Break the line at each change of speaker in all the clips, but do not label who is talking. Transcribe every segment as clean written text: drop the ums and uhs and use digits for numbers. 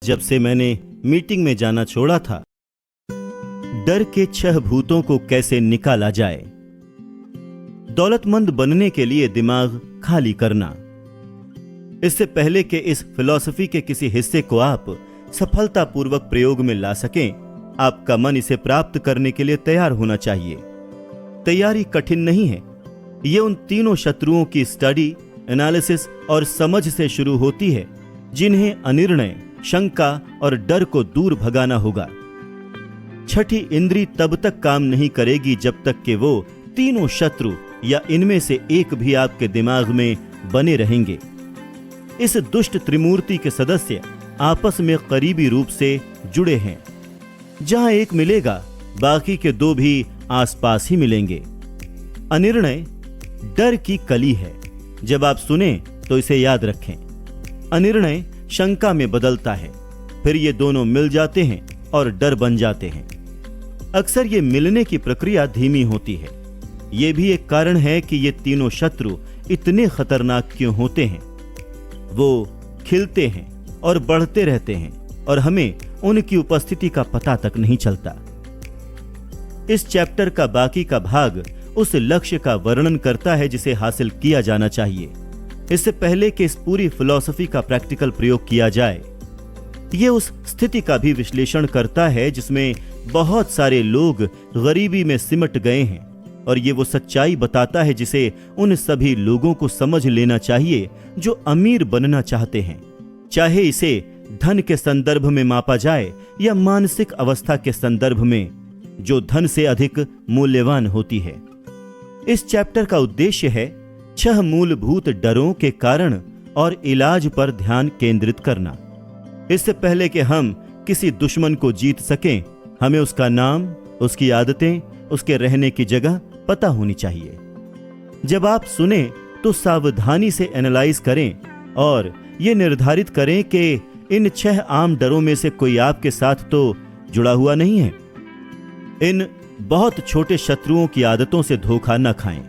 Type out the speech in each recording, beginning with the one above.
जब से मैंने मीटिंग में जाना छोड़ा था। डर के 6 भूतों को कैसे निकाला जाए। दौलतमंद बनने के लिए दिमाग खाली करना। इससे पहले कि इस फिलॉसफी के किसी हिस्से को आप सफलतापूर्वक प्रयोग में ला सकें, आपका मन इसे प्राप्त करने के लिए तैयार होना चाहिए। तैयारी कठिन नहीं है। यह उन तीनों शत्रुओं की स्टडी, एनालिसिस और समझ से शुरू होती है जिन्हें अनिर्णय, शंका और डर को दूर भगाना होगा। छठी इंद्री तब तक काम नहीं करेगी जब तक कि वो तीनों शत्रु या इनमें से एक भी आपके दिमाग में बने रहेंगे। इस दुष्ट त्रिमूर्ति के सदस्य आपस में करीबी रूप से जुड़े हैं। जहां एक मिलेगा, बाकी के 2 भी आसपास ही मिलेंगे। अनिर्णय डर की कली है। जब आप सुने तो इसे याद रखें। अनिर्णय शंका में बदलता है, फिर ये दोनों मिल जाते हैं और डर बन जाते हैं। अक्सर ये मिलने की प्रक्रिया धीमी होती है। ये भी एक कारण है कि ये तीनों शत्रु इतने खतरनाक क्यों होते हैं। वो खिलते हैं और बढ़ते रहते हैं और हमें उनकी उपस्थिति का पता तक नहीं चलता। इस चैप्टर का बाकी का भाग उस लक्ष्य का वर्णन करता है जिसे हासिल किया जाना चाहिए। इससे पहले कि इस पूरी फिलॉसफी का प्रैक्टिकल प्रयोग किया जाए, यह उस स्थिति का भी विश्लेषण करता है जिसमें बहुत सारे लोग गरीबी में सिमट गए हैं, और ये वो सच्चाई बताता है जिसे उन सभी लोगों को समझ लेना चाहिए जो अमीर बनना चाहते हैं, चाहे इसे धन के संदर्भ में मापा जाए या मानसिक अवस्था के संदर्भ में, जो धन से अधिक मूल्यवान होती है। इस चैप्टर का उद्देश्य है 6 मूलभूत डरों के कारण और इलाज पर ध्यान केंद्रित करना। इससे पहले कि हम किसी दुश्मन को जीत सकें, हमें उसका नाम, उसकी आदतें, उसके रहने की जगह पता होनी चाहिए। जब आप सुने तो सावधानी से एनालाइज करें और यह निर्धारित करें कि इन 6 आम डरों में से कोई आपके साथ तो जुड़ा हुआ नहीं है। इन बहुत छोटे शत्रुओं की आदतों से धोखा न खाएं।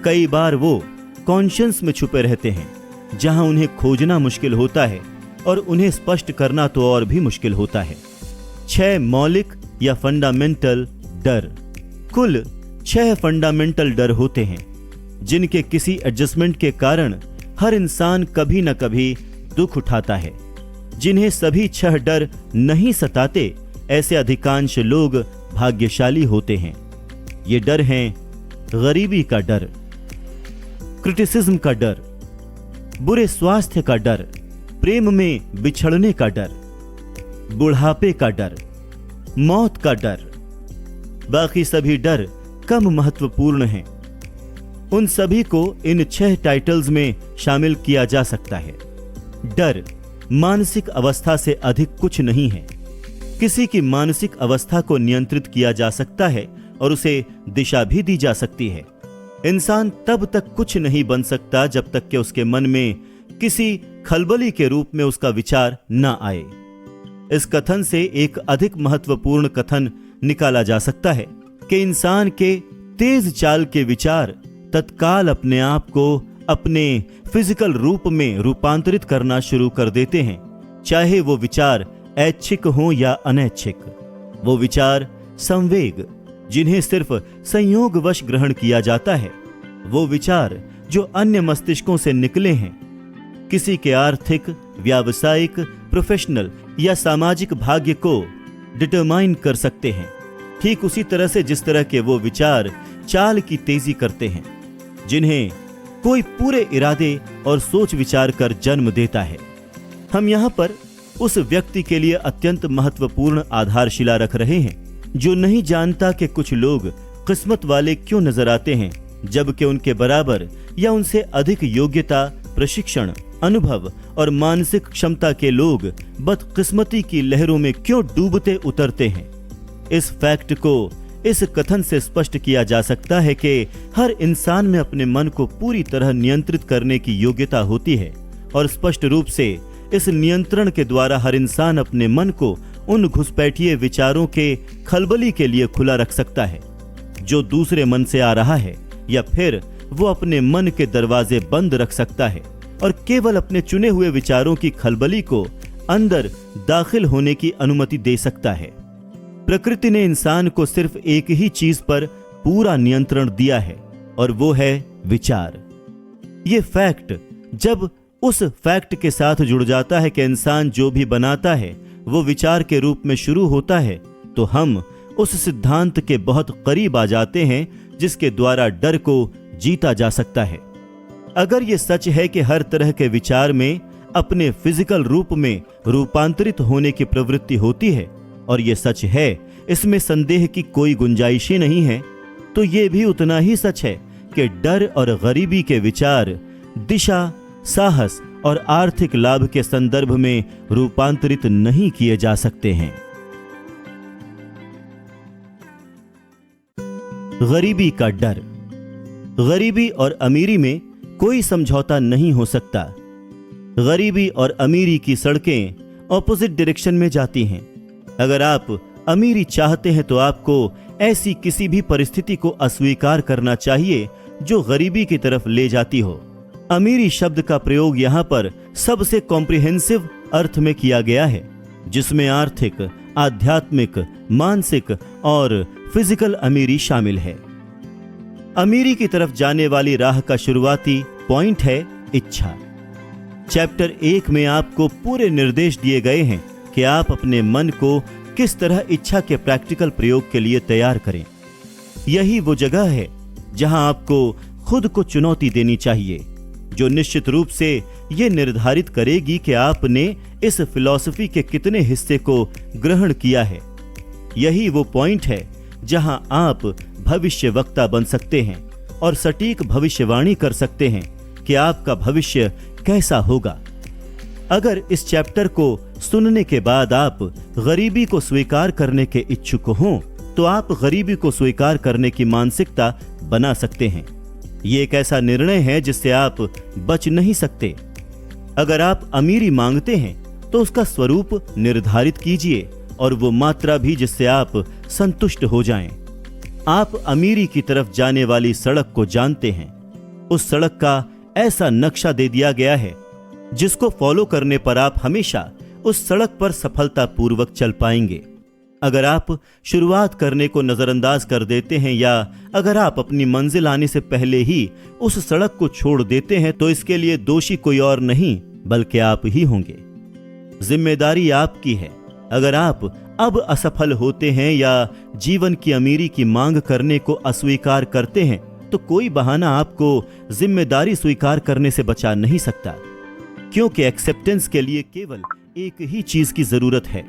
कई बार वो कॉन्शियंस में छुपे रहते हैं, जहां उन्हें खोजना मुश्किल होता है और उन्हें स्पष्ट करना तो और भी मुश्किल होता है। 6 मौलिक या फंडामेंटल डर। कुल 6 फंडामेंटल डर होते हैं जिनके किसी एडजस्टमेंट के कारण हर इंसान कभी न कभी दुख उठाता है। जिन्हें सभी 6 डर नहीं सताते, ऐसे अधिकांश लोग भाग्यशाली होते हैं। ये डर हैं गरीबी का डर, क्रिटिसिज्म का डर, बुरे स्वास्थ्य का डर, प्रेम में बिछड़ने का डर, बुढ़ापे का डर, मौत का डर। बाकी सभी डर कम महत्वपूर्ण हैं। उन सभी को इन 6 टाइटल्स में शामिल किया जा सकता है। डर मानसिक अवस्था से अधिक कुछ नहीं है। किसी की मानसिक अवस्था को नियंत्रित किया जा सकता है और उसे दिशा भी दी जा सकती है। इंसान तब तक कुछ नहीं बन सकता जब तक कि उसके मन में किसी खलबली के रूप में उसका विचार न आए। इस कथन से एक अधिक महत्वपूर्ण कथन निकाला जा सकता है कि इंसान के तेज चाल के विचार तत्काल अपने आप को अपने फिजिकल रूप में रूपांतरित करना शुरू कर देते हैं, चाहे वो विचार ऐच्छिक हो या अनैच्छिक। वो विचार संवेग, जिन्हें सिर्फ संयोगवश ग्रहण किया जाता है, वो विचार जो अन्य मस्तिष्कों से निकले हैं, किसी के आर्थिक, व्यावसायिक, प्रोफेशनल या सामाजिक भाग्य को डिटरमाइन कर सकते हैं, ठीक उसी तरह से जिस तरह के वो विचार चाल की तेजी करते हैं, जिन्हें कोई पूरे इरादे और सोच विचार कर जन्म देता है। हम यहाँ पर उस व्यक्ति के लिए अत्यंत महत्वपूर्ण आधारशिला रख रहे हैं जो नहीं जानता कि कुछ लोग किस्मत वाले क्यों नजर आते हैं, जबकि उनके बराबर या उनसे अधिक योग्यता, प्रशिक्षण, अनुभव और मानसिक क्षमता के लोग बदकिस्मती की लहरों में क्यों डूबते उतरते हैं। इस फैक्ट को इस कथन से स्पष्ट किया जा सकता है कि हर इंसान में अपने मन को पूरी तरह नियंत्रित करने की योग्यता होती है, और स्पष्ट रूप से इस नियंत्रण के द्वारा हर इंसान अपने मन को उन घुसपैठिए विचारों के खलबली के लिए खुला रख सकता है जो दूसरे मन से आ रहा है, या फिर वो अपने मन के दरवाजे बंद रख सकता है और केवल अपने चुने हुए विचारों की खलबली को अंदर दाखिल होने की अनुमति दे सकता है। प्रकृति ने इंसान को सिर्फ एक ही चीज पर पूरा नियंत्रण दिया है और वो है विचार। ये फैक्ट जब उस फैक्ट के साथ जुड़ जाता है कि इंसान जो भी बनाता है वो विचार के रूप में शुरू होता है, तो हम उस सिद्धांत के बहुत करीब आ जाते हैं जिसके द्वारा डर को जीता जा सकता है। अगर ये सच है कि हर तरह के विचार में अपने फिजिकल रूप में रूपांतरित होने की प्रवृत्ति होती है, और ये सच है, इसमें संदेह की कोई गुंजाइश ही नहीं है, तो ये भी उतना ही सच है कि डर और गरीबी के विचार दिशा, साहस और आर्थिक लाभ के संदर्भ में रूपांतरित नहीं किए जा सकते हैं। गरीबी का डर। गरीबी और अमीरी में कोई समझौता नहीं हो सकता। गरीबी और अमीरी की सड़कें ऑपोजिट डायरेक्शन में जाती हैं। अगर आप अमीरी चाहते हैं तो आपको ऐसी किसी भी परिस्थिति को अस्वीकार करना चाहिए जो गरीबी की तरफ ले जाती हो। अमीरी शब्द का प्रयोग यहां पर सबसे कॉम्प्रिहेंसिव अर्थ में किया गया है, जिसमें आर्थिक, आध्यात्मिक, मानसिक और फिजिकल अमीरी शामिल है। अमीरी की तरफ जाने वाली राह का शुरुआती पॉइंट है इच्छा। चैप्टर 1 में आपको पूरे निर्देश दिए गए हैं कि आप अपने मन को किस तरह इच्छा के प्रैक्टिकल प्रयोग के लिए तैयार करें। यही वो जगह है जहां आपको खुद को चुनौती देनी चाहिए, जो निश्चित रूप से यह निर्धारित करेगी कि आपने इस फिलॉसफी के कितने हिस्से को ग्रहण किया है। यही वो पॉइंट है जहां आप भविष्यवक्ता बन सकते हैं और सटीक भविष्यवाणी कर सकते हैं कि आपका भविष्य कैसा होगा। अगर इस चैप्टर को सुनने के बाद आप गरीबी को स्वीकार करने के इच्छुक हों, तो आप गरीबी को स्वीकार करने की मानसिकता बना सकते हैं। ये एक ऐसा निर्णय है जिससे आप बच नहीं सकते। अगर आप अमीरी मांगते हैं तो उसका स्वरूप निर्धारित कीजिए और वो मात्रा भी जिससे आप संतुष्ट हो जाएं। आप अमीरी की तरफ जाने वाली सड़क को जानते हैं। उस सड़क का ऐसा नक्शा दे दिया गया है जिसको फॉलो करने पर आप हमेशा उस सड़क पर सफलतापूर्वक चल पाएंगे। अगर आप शुरुआत करने को नजरअंदाज कर देते हैं या अगर आप अपनी मंजिल आने से पहले ही उस सड़क को छोड़ देते हैं, तो इसके लिए दोषी कोई और नहीं बल्कि आप ही होंगे। जिम्मेदारी आपकी है। अगर आप अब असफल होते हैं या जीवन की अमीरी की मांग करने को अस्वीकार करते हैं, तो कोई बहाना आपको जिम्मेदारी स्वीकार करने से बचा नहीं सकता, क्योंकि एक्सेप्टेंस के लिए केवल एक ही चीज की जरूरत है,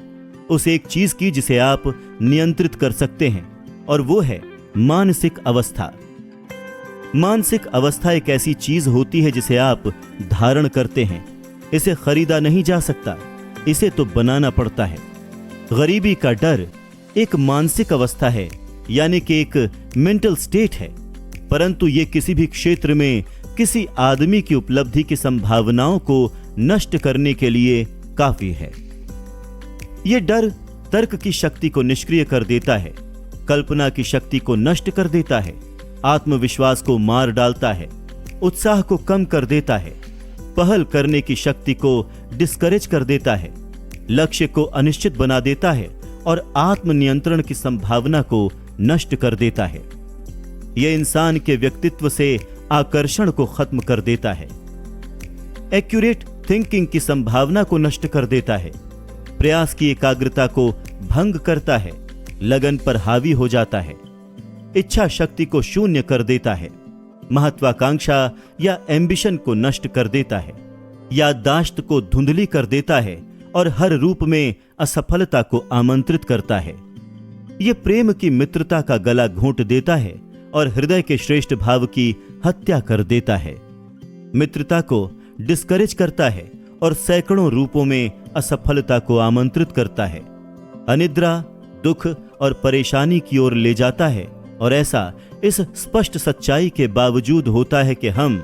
उस एक चीज की जिसे आप नियंत्रित कर सकते हैं, और वो है मानसिक अवस्था। मानसिक अवस्था एक ऐसी चीज होती है जिसे आप धारण करते हैं। इसे खरीदा नहीं जा सकता, इसे तो बनाना पड़ता है। गरीबी का डर एक मानसिक अवस्था है, यानी कि एक मेंटल स्टेट है, परंतु ये किसी भी क्षेत्र में किसी आदमी की उपलब्धि की संभावनाओं को नष्ट करने के लिए काफी है। यह डर तर्क की शक्ति को निष्क्रिय कर देता है, कल्पना की शक्ति को नष्ट कर देता है, आत्मविश्वास को मार डालता है, उत्साह को कम कर देता है, पहल करने की शक्ति को डिस्करेज कर देता है, लक्ष्य को अनिश्चित बना देता है और आत्मनियंत्रण की संभावना को नष्ट कर देता है। यह इंसान के व्यक्तित्व से आकर्षण को खत्म कर देता है, एक्यूरेट थिंकिंग की संभावना को नष्ट कर देता है, प्रयास की एकाग्रता को भंग करता है, लगन पर हावी हो जाता है, इच्छा शक्ति को शून्य कर देता है, महत्वाकांक्षा या एम्बिशन को नष्ट कर देता है, याददाश्त को धुंधली कर देता है और हर रूप में असफलता को आमंत्रित करता है। यह प्रेम की मित्रता का गला घोंट देता है और हृदय के श्रेष्ठ भाव की हत्या कर देता है। मित्रता को डिस्करेज करता है और सैकड़ों रूपों में असफलता को आमंत्रित करता है। अनिद्रा, दुख और परेशानी की ओर ले जाता है, और ऐसा इस स्पष्ट सच्चाई के बावजूद होता है कि हम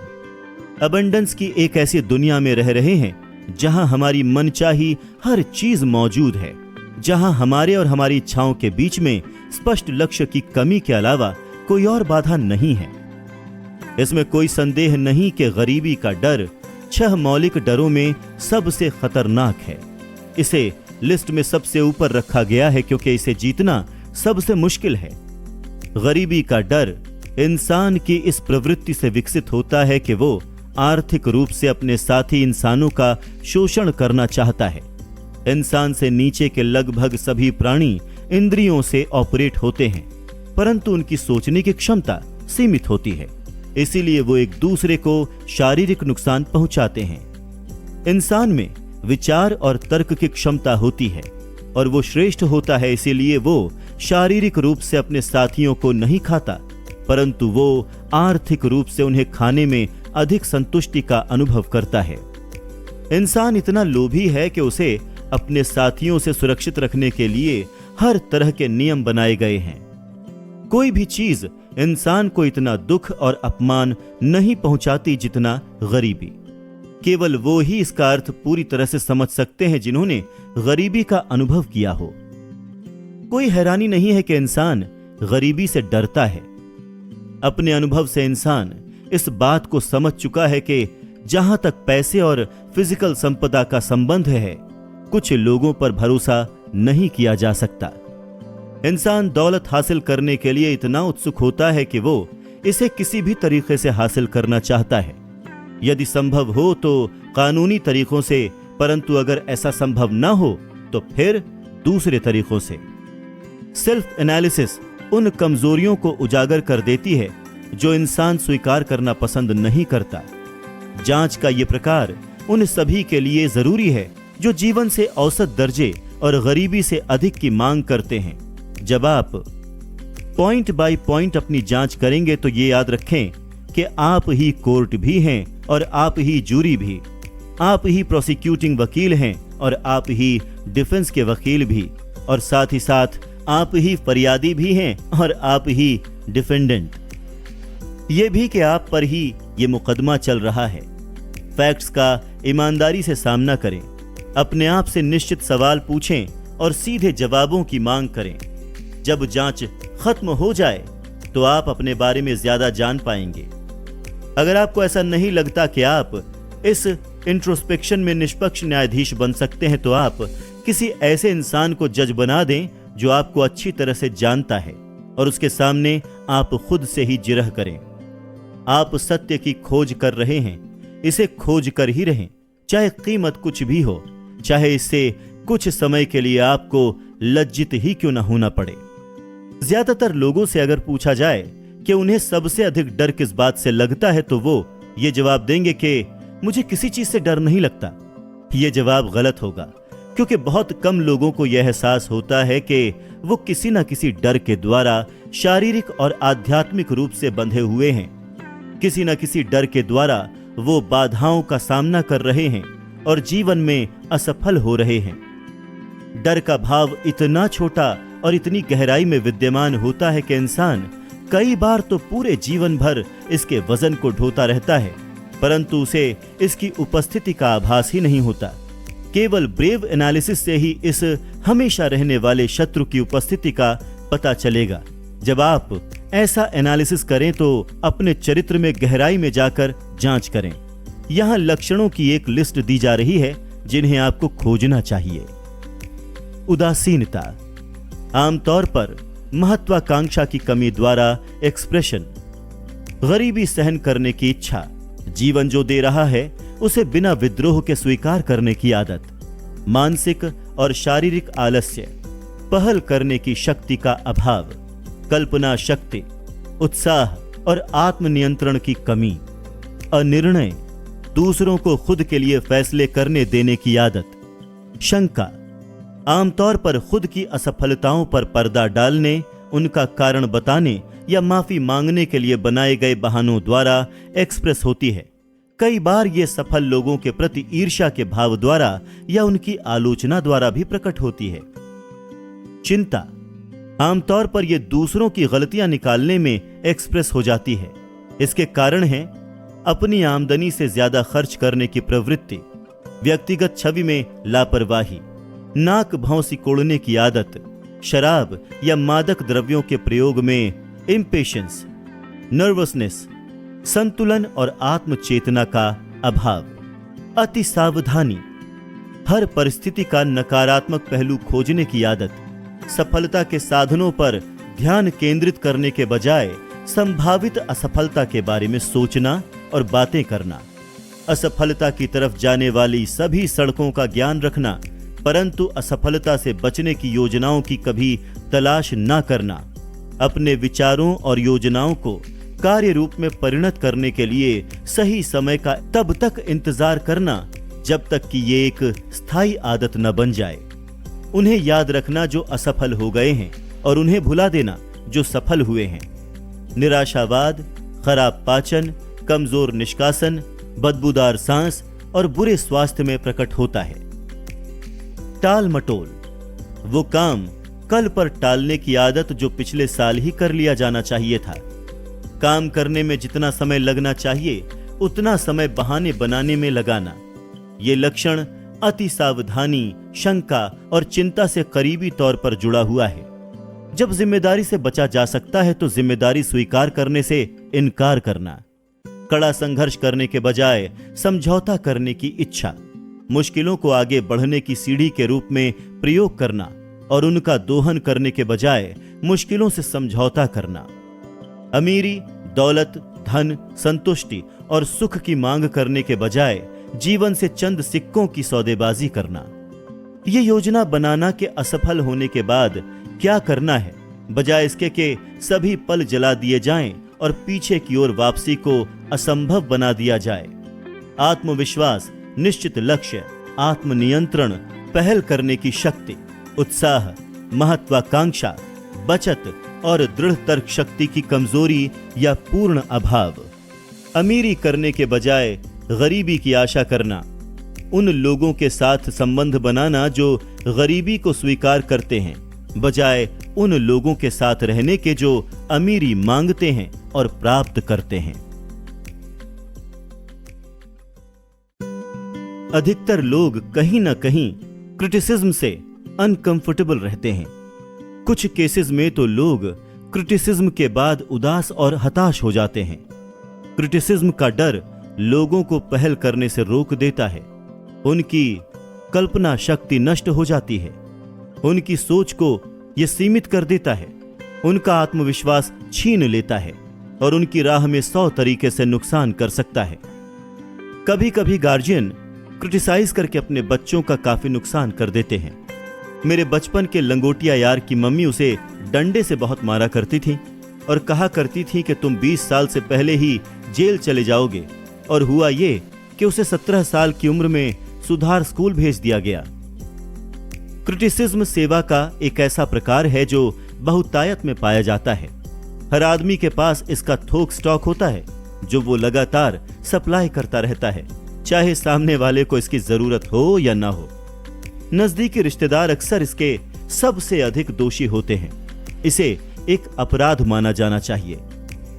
अबंडेंस की एक ऐसी दुनिया में रह रहे हैं जहां हमारी मनचाही हर चीज मौजूद है, जहां हमारे और हमारी इच्छाओं के बीच में स्पष्ट लक्ष्य की कमी के अलावा कोई और बाधा नहीं है। इसमें कोई संदेह नहीं कि गरीबी का डर 6 मौलिक डरों में सबसे खतरनाक है। इसे लिस्ट में सबसे ऊपर रखा गया है क्योंकि इसे जीतना सबसे मुश्किल है। गरीबी का डर इंसान की इस प्रवृत्ति से विकसित होता है कि वो आर्थिक रूप से अपने साथी इंसानों का शोषण करना चाहता है। इंसान से नीचे के लगभग सभी प्राणी इंद्रियों से ऑपरेट होते हैं, परंतु उनकी सोचने की क्षमता सीमित होती है, इसीलिए वो एक दूसरे को शारीरिक नुकसान पहुंचाते हैं। इंसान में विचार और तर्क की क्षमता होती है और वो श्रेष्ठ होता है, इसीलिए वो शारीरिक रूप से अपने साथियों को नहीं खाता, परंतु वो आर्थिक रूप से उन्हें खाने में अधिक संतुष्टि का अनुभव करता है। इंसान इतना लोभी है कि उसे अपने साथियों से सुरक्षित रखने के लिए हर तरह के नियम बनाए गए हैं। कोई भी चीज इंसान को इतना दुख और अपमान नहीं पहुंचाती जितना गरीबी। केवल वो ही इसका अर्थ पूरी तरह से समझ सकते हैं जिन्होंने गरीबी का अनुभव किया हो। कोई हैरानी नहीं है कि इंसान गरीबी से डरता है। अपने अनुभव से इंसान इस बात को समझ चुका है कि जहां तक पैसे और फिजिकल संपदा का संबंध है, कुछ लोगों पर भरोसा नहीं किया जा सकता। इंसान दौलत हासिल करने के लिए इतना उत्सुक होता है कि वो इसे किसी भी तरीके से हासिल करना चाहता है, यदि संभव हो तो कानूनी तरीकों से, परंतु अगर ऐसा संभव न हो तो फिर दूसरे तरीकों से। सेल्फ एनालिसिस उन कमजोरियों को उजागर कर देती है जो इंसान स्वीकार करना पसंद नहीं करता। जांच का यह प्रकार उन सभी के लिए जरूरी है जो जीवन से औसत दर्जे और गरीबी से अधिक की मांग करते हैं। जब आप पॉइंट बाय पॉइंट अपनी जांच करेंगे तो ये याद रखें कि आप ही कोर्ट भी हैं और आप ही जूरी भी, आप ही प्रोसिक्यूटिंग वकील हैं और आप ही डिफेंस के वकील भी, और साथ ही साथ आप ही फरियादी भी हैं और आप ही डिफेंडेंट। ये भी कि आप पर ही ये मुकदमा चल रहा है। फैक्ट्स का ईमानदारी से सामना करें, अपने आप से निश्चित सवाल पूछें और सीधे जवाबों की मांग करें। जब जांच खत्म हो जाए तो आप अपने बारे में ज्यादा जान पाएंगे। अगर आपको ऐसा नहीं लगता कि आप इस इंट्रोस्पेक्शन में निष्पक्ष न्यायाधीश बन सकते हैं तो आप किसी ऐसे इंसान को जज बना दें जो आपको अच्छी तरह से जानता है और उसके सामने आप खुद से ही जिरह करें। आप सत्य की खोज कर रहे हैं, इसे खोज कर ही रहें, चाहे कीमत कुछ भी हो, चाहे इससे कुछ समय के लिए आपको लज्जित ही क्यों न होना पड़े। ज्यादातर लोगों से अगर पूछा जाए कि उन्हें सबसे अधिक डर किस बात से लगता है तो वो ये जवाब देंगे कि मुझे किसी चीज से डर नहीं लगता। ये जवाब गलत होगा, क्योंकि बहुत कम लोगों को यह एहसास होता है कि वो किसी न किसी डर के द्वारा शारीरिक और आध्यात्मिक रूप से बंधे हुए हैं। किसी न किसी डर के द्वारा वो बाधाओं का सामना कर रहे हैं और जीवन में असफल हो रहे हैं। डर का भाव इतना छोटा और इतनी गहराई में विद्यमान होता है कि इंसान कई बार तो पूरे जीवन भर इसके वजन को ढोता रहता है, परंतु उसे इसकी उपस्थिति का आभास ही नहीं होता। केवल ब्रेव एनालिसिस से ही इस हमेशा रहने वाले शत्रु की उपस्थिति का पता चलेगा। जब आप ऐसा एनालिसिस करें तो अपने चरित्र में गहराई में जाकर जांच करें। यहां लक्षणों की एक लिस्ट दी जा रही है जिन्हें आपको खोजना चाहिए। उदासीनता, आमतौर पर महत्वाकांक्षा की कमी द्वारा एक्सप्रेशन। गरीबी सहन करने की इच्छा, जीवन जो दे रहा है उसे बिना विद्रोह के स्वीकार करने की आदत। मानसिक और शारीरिक आलस्य, पहल करने की शक्ति का अभाव, कल्पना शक्ति, उत्साह और आत्मनियंत्रण की कमी, अनिर्णय, दूसरों को खुद के लिए फैसले करने देने की आदत, शंका, आमतौर पर खुद की असफलताओं पर पर्दा डालने, उनका कारण बताने या माफी मांगने के लिए बनाए गए बहानों द्वारा एक्सप्रेस होती है। कई बार ये सफल लोगों के प्रति ईर्ष्या के भाव द्वारा या उनकी आलोचना द्वारा भी प्रकट होती है। चिंता, आमतौर पर यह दूसरों की गलतियां निकालने में एक्सप्रेस हो जाती है। इसके कारण है अपनी आमदनी से ज्यादा खर्च करने की प्रवृत्ति, व्यक्तिगत छवि में लापरवाही, नाक भौं सिकोड़ने की आदत, शराब या मादक द्रव्यों के प्रयोग में इम्पेशंस, नर्वसनेस, संतुलन और आत्मचेतना का अभाव, अति सावधानी, हर परिस्थिति का नकारात्मक पहलू खोजने की आदत, सफलता के साधनों पर ध्यान केंद्रित करने के बजाय संभावित असफलता के बारे में सोचना और बातें करना, असफलता की तरफ जाने वाली सभी सड़कों का ज्ञान रखना, परंतु असफलता से बचने की योजनाओं की कभी तलाश न करना, अपने विचारों और योजनाओं को कार्य रूप में परिणत करने के लिए सही समय का तब तक इंतजार करना जब तक कि ये एक स्थायी आदत न बन जाए, उन्हें याद रखना जो असफल हो गए हैं और उन्हें भुला देना जो सफल हुए हैं, निराशावाद, खराब पाचन, कमजोर निष्कासन, बदबूदार सांस और बुरे स्वास्थ्य में प्रकट होता है। टाल मटोल, वो काम कल पर टालने की आदत जो पिछले साल ही कर लिया जाना चाहिए था। काम करने में जितना समय लगना चाहिए उतना समय बहाने बनाने में लगाना, ये लक्षण अति सावधानी, शंका और चिंता से करीबी तौर पर जुड़ा हुआ है। जब जिम्मेदारी से बचा जा सकता है तो जिम्मेदारी स्वीकार करने से इनकार करना, कड़ा संघर्ष करने के बजाय समझौता करने की इच्छा, मुश्किलों को आगे बढ़ने की सीढ़ी के रूप में प्रयोग करना और उनका दोहन करने के बजाय मुश्किलों से समझौता करना, अमीरी, दौलत, धन, संतुष्टि और सुख की मांग करने के बजाय जीवन से चंद सिक्कों की सौदेबाजी करना, ये योजना बनाना कि असफल होने के बाद क्या करना है, बजाय इसके कि सभी पल जला दिए जाएं और पीछे की ओर वापसी को असंभव बना दिया जाए। आत्मविश्वास, निश्चित लक्ष्य, आत्मनियंत्रण, पहल करने की शक्ति, उत्साह, महत्वाकांक्षा, बचत और दृढ़ तर्क शक्ति की कमजोरी या पूर्ण अभाव, अमीरी करने के बजाय गरीबी की आशा करना, उन लोगों के साथ संबंध बनाना जो गरीबी को स्वीकार करते हैं बजाय उन लोगों के साथ रहने के जो अमीरी मांगते हैं और प्राप्त करते हैं। अधिकतर लोग कहीं ना कहीं क्रिटिसिज्म से अनकंफर्टेबल रहते हैं। कुछ केसेस में तो लोग क्रिटिसिज्म के बाद उदास और हताश हो जाते हैं। क्रिटिसिज्म का डर लोगों को पहल करने से रोक देता है, उनकी कल्पना शक्ति नष्ट हो जाती है, उनकी सोच को यह सीमित कर देता है, उनका आत्मविश्वास छीन लेता है और उनकी राह में 100 तरीके से नुकसान कर सकता है। कभी कभी गार्जियन क्रिटिसाइज करके अपने बच्चों का काफी नुकसान कर देते हैं। मेरे बचपन के लंगोटिया यार की मम्मी उसे डंडे से बहुत मारा करती थी और कहा करती थी कि तुम 20 साल से पहले ही जेल चले जाओगे, और हुआ ये कि उसे 17 साल की उम्र में सुधार स्कूल भेज दिया गया। क्रिटिसिज्म सेवा का एक ऐसा प्रकार है जो बहुतायत में पाया जाता है। हर आदमी के पास इसका थोक स्टॉक होता है जो वो लगातार सप्लाई करता रहता है, चाहे सामने वाले को इसकी जरूरत हो या ना हो। नजदीकी रिश्तेदार अक्सर इसके सबसे अधिक दोषी होते हैं। इसे एक अपराध माना जाना चाहिए।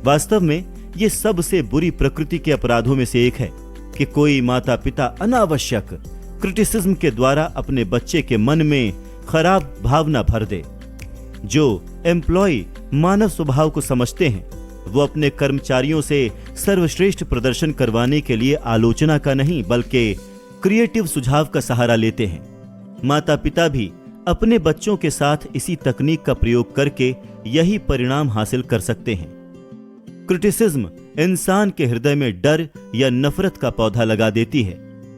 वास्तव में ये सबसे बुरी प्रकृति के अपराधों में से एक है कि कोई माता पिता अनावश्यक क्रिटिसिज्म के द्वारा अपने बच्चे के मन में खराब भावना भर दे। जो एम्प्लॉय मानव स्वभाव को समझते हैं वो अपने कर्मचारियों से सर्वश्रेष्ठ प्रदर्शन करवाने के लिए आलोचना का नहीं बल्कि क्रिएटिव सुझाव का सहारा लेते हैं। माता पिता भी अपने बच्चों के साथ इसी तकनीक का प्रयोग करके यही परिणाम हासिल कर सकते हैं। क्रिटिसिज्म इंसान के हृदय में डर या नफरत का पौधा लगा देती है,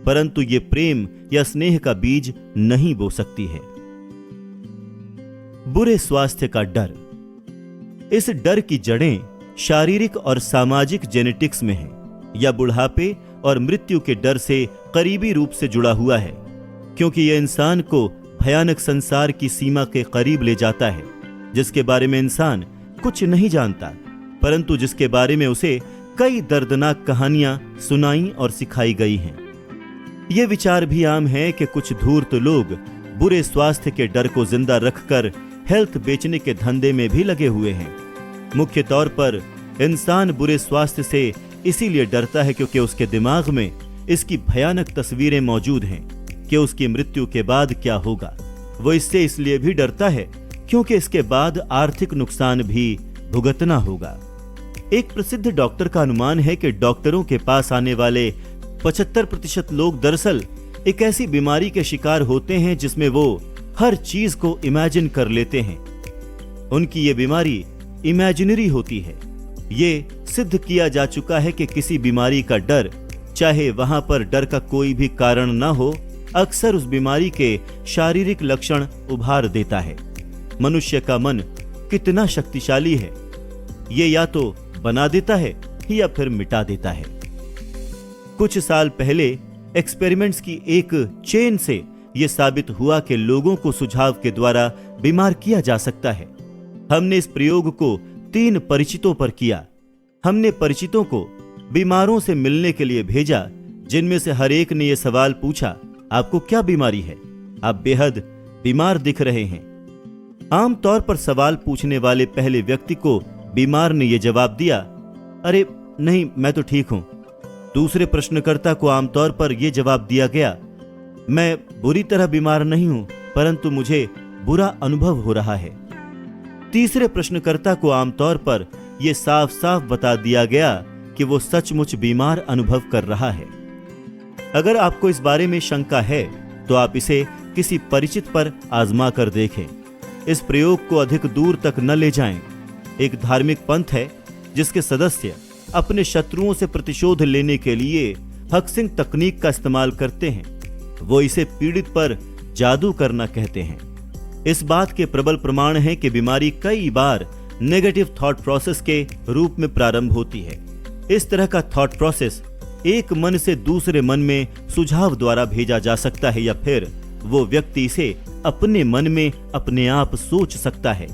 परंतु ये प्रेम या स्नेह का बीज नहीं बो सकती है। बुरे स्वास्थ्य का डर। इस डर की जड़ें शारीरिक और सामाजिक जेनेटिक्स में हैं या बुढ़ापे और मृत्यु के डर से करीबी रूप से जुड़ा हुआ है, क्योंकि यह इंसान को भयानक संसार की सीमा के करीब ले जाता है जिसके बारे में इंसान कुछ नहीं जानता, परंतु जिसके बारे में उसे कई दर्दनाक कहानियां सुनाई और सिखाई गई हैं। यह विचार भी आम है कि कुछ धूर्त लोग बुरे स्वास्थ्य के डर को जिंदा रखकर हेल्थ बेचने के धंधे में भी लगे हुए हैं। मुख्य तौर पर इंसान बुरे स्वास्थ्य से इसीलिए डरता है क्योंकि उसके दिमाग में इसकी भयानक तस्वीरें मौजूद हैं कि उसकी मृत्यु के बाद क्या होगा। वो इससे इसलिए भी डरता है क्योंकि इसके बाद आर्थिक नुकसान भी भुगतना होगा। एक प्रसिद्ध डॉक्टर का अनुमान है कि डॉक्टरों के पास आने वाले 75% लोग दरअसल एक ऐसी बीमारी के शिकार होते हैं जिसमें वो हर चीज को इमेजिन कर लेते हैं। उनकी ये बीमारी इमेजिनरी होती है। ये सिद्ध किया जा चुका है कि किसी बीमारी का डर, चाहे वहां पर डर का कोई भी कारण ना हो, अक्सर उस बीमारी के शारीरिक लक्षण उभार देता है। मनुष्य का मन कितना शक्तिशाली है, ये या तो बना देता है या फिर मिटा देता है। कुछ साल पहले एक्सपेरिमेंट्स की एक चेन से यह साबित हुआ कि लोगों को सुझाव के द्वारा बीमार किया जा सकता है। हमने इस प्रयोग को 3 परिचितों पर किया। हमने परिचितों को बीमारों से मिलने के लिए भेजा, जिनमें से हर एक ने यह सवाल पूछा, आपको क्या बीमारी है? आप बेहद बीमार दिख रहे हैं। आमतौर पर सवाल पूछने वाले पहले व्यक्ति को बीमार ने यह जवाब दिया, अरे नहीं, मैं तो ठीक हूं। दूसरे प्रश्नकर्ता को आमतौर पर यह जवाब दिया गया, मैं बुरी तरह बीमार नहीं हूं, परंतु मुझे बुरा अनुभव हो रहा है। तीसरे प्रश्नकर्ता को आमतौर पर यह साफ साफ बता दिया गया कि वो सचमुच बीमार अनुभव कर रहा है। अगर आपको इस बारे में शंका है तो आप इसे किसी परिचित पर आजमा कर देखें। इस प्रयोग को अधिक दूर तक न ले जाएं। एक धार्मिक पंथ है जिसके सदस्य अपने शत्रुओं से प्रतिशोध लेने के लिए हक्सिंग तकनीक का इस्तेमाल करते हैं। वो इसे पीड़ित पर जादू करना कहते हैं। इस बात के प्रबल प्रमाण हैं कि बीमारी कई बार नेगेटिव थॉट प्रोसेस के रूप में प्रारंभ होती है। इस तरह का थॉट प्रोसेस एक मन से दूसरे मन में सुझाव द्वारा भेजा जा सकता है, या फिर वो व्यक्ति इसे अपने मन में अपने आप सोच सकता है।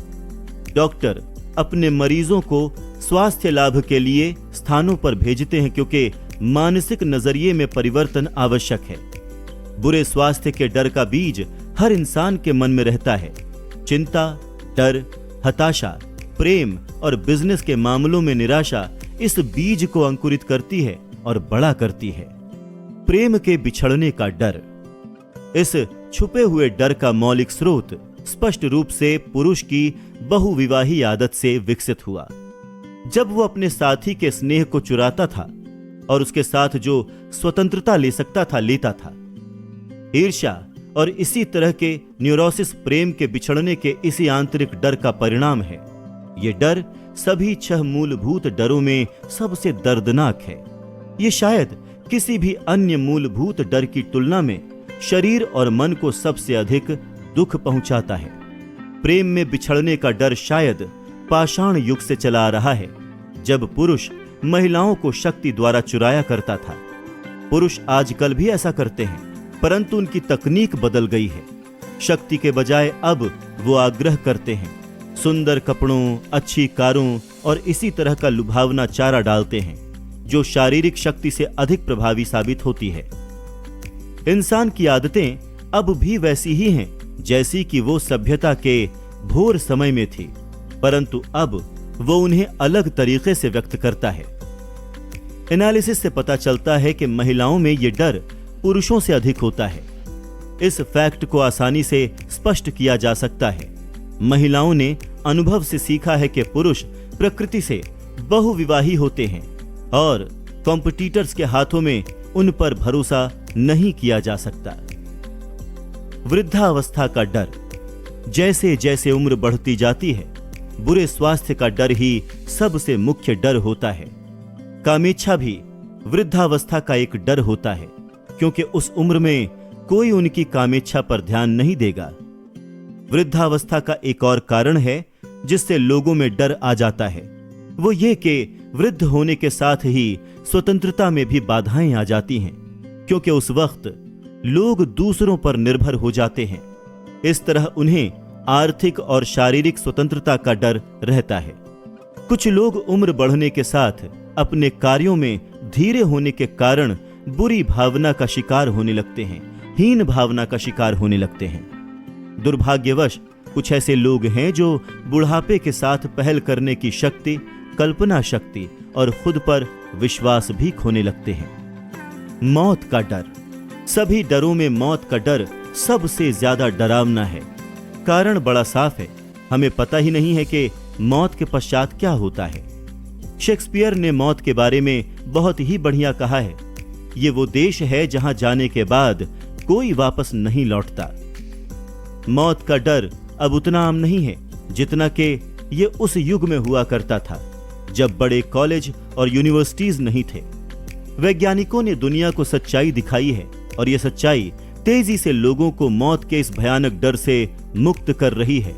डॉक्टर अपने मरीजों को स्वास्थ्य लाभ के लिए स्थानों पर भेजते हैं क्योंकि मानसिक नजरिए में परिवर्तन आवश्यक है। बुरे स्वास्थ्य के डर का बीज हर इंसान के मन में रहता है। चिंता, डर, हताशा, प्रेम और बिजनेस के मामलों में निराशा इस बीज को अंकुरित करती है और बड़ा करती है। प्रेम के बिछड़ने का डर, इस छुपे हुए डर का मौलिक स्रोत स्पष्ट रूप से पुरुष की बहुविवाही आदत से विकसित हुआ। जब वो अपने साथी के स्नेह को चुराता था और उसके साथ जो स्वतंत्रता ले सकता था लेता था। ईर्ष्या और इसी तरह के न्यूरोसिस प्रेम के बिछड़ने के इसी आंतरिक डर का परिणाम है। ये डर सभी 6 मूलभूत डरों में सबसे दर्दनाक है। ये शायद किसी भी अन्य मूलभूत डर की तुलना में शरीर और मन को सबसे अधिक दुख पहुंचाता है। प्रेम में बिछड़ने का डर शायद पाषाण युग से चला आ रहा है, जब पुरुष महिलाओं को शक्ति द्वारा चुराया करता था। पुरुष आजकल भी ऐसा करते हैं, परंतु उनकी तकनीक बदल गई है। शक्ति के बजाय अब वो आग्रह करते हैं, सुंदर कपड़ों, अच्छी कारों और इसी तरह का लुभावना चारा डालते हैं, जो शारीरिक शक्ति से अधिक प्रभावी साबित होती है। इंसान की आदतें अब भी वैसी ही हैं जैसी कि वो सभ्यता के भोर समय में थी, परंतु अब वो उन्हें अलग तरीके से व्यक्त करता है। एनालिसिस से पता चलता है कि महिलाओं में ये डर पुरुषों से अधिक होता है। इस फैक्ट को आसानी से स्पष्ट किया जा सकता है। महिलाओं ने अनुभव से सीखा है कि पुरुष प्रकृति से बहुविवाही होते हैं और कॉम्पिटिटर्स के हाथों में उन पर भरोसा नहीं किया जा सकता। वृद्धावस्था का डर, जैसे जैसे उम्र बढ़ती जाती है, बुरे स्वास्थ्य का डर ही सबसे मुख्य डर होता है। कामेच्छा भी वृद्धावस्था का एक डर होता है, क्योंकि उस उम्र में कोई उनकी कामेच्छा पर ध्यान नहीं देगा। वृद्धावस्था का एक और कारण है जिससे लोगों में डर आ जाता है, वो ये कि वृद्ध होने के साथ ही स्वतंत्रता में भी बाधाएं आ जाती हैं, क्योंकि उस वक्त लोग दूसरों पर निर्भर हो जाते हैं। इस तरह उन्हें आर्थिक और शारीरिक स्वतंत्रता का डर रहता है। कुछ लोग उम्र बढ़ने के साथ अपने कार्यों में धीरे होने के कारण बुरी भावना का शिकार होने लगते हैं, हीन भावना का शिकार होने लगते हैं। दुर्भाग्यवश कुछ ऐसे लोग हैं जो बुढ़ापे के साथ पहल करने की शक्ति, कल्पना शक्ति और खुद पर विश्वास भी खोने लगते हैं। मौत का डर, सभी डरों में मौत का डर सबसे ज्यादा डरावना है। कारण बड़ा साफ है, हमें पता ही नहीं है कि मौत के पश्चात क्या होता है। शेक्सपियर ने मौत के बारे में बहुत ही बढ़िया कहा है, ये वो देश है जहां जाने के बाद कोई वापस नहीं लौटता। मौत का डर अब उतना आम नहीं है जितना कि ये उस युग में हुआ करता था जब बड़े कॉलेज और यूनिवर्सिटीज नहीं थे। वैज्ञानिकों ने दुनिया को सच्चाई दिखाई है और यह सच्चाई तेजी से लोगों को मौत के इस भयानक डर से मुक्त कर रही है।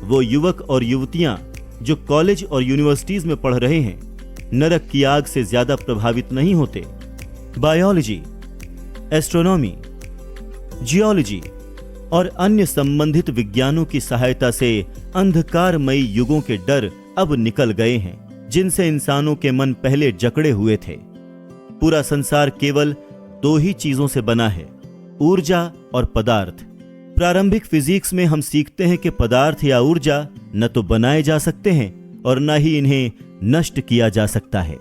वो युवक और युवतियां जो कॉलेज और यूनिवर्सिटीज में पढ़ रहे हैं, नरक की आग से ज्यादा प्रभावित नहीं होते। बायोलॉजी, एस्ट्रोनॉमी, जियोलॉजी और अन्य संबंधित विज्ञानों की सहायता से अंधकारमयी युगों के डर अब निकल गए हैं जिनसे इंसानों के मन पहले जकड़े हुए थे। पूरा संसार केवल दो ही चीजों से बना है, ऊर्जा और पदार्थ। प्रारंभिक फिजिक्स में हम सीखते हैं कि पदार्थ या ऊर्जा न तो बनाए जा सकते हैं और न ही इन्हें नष्ट किया जा सकता है।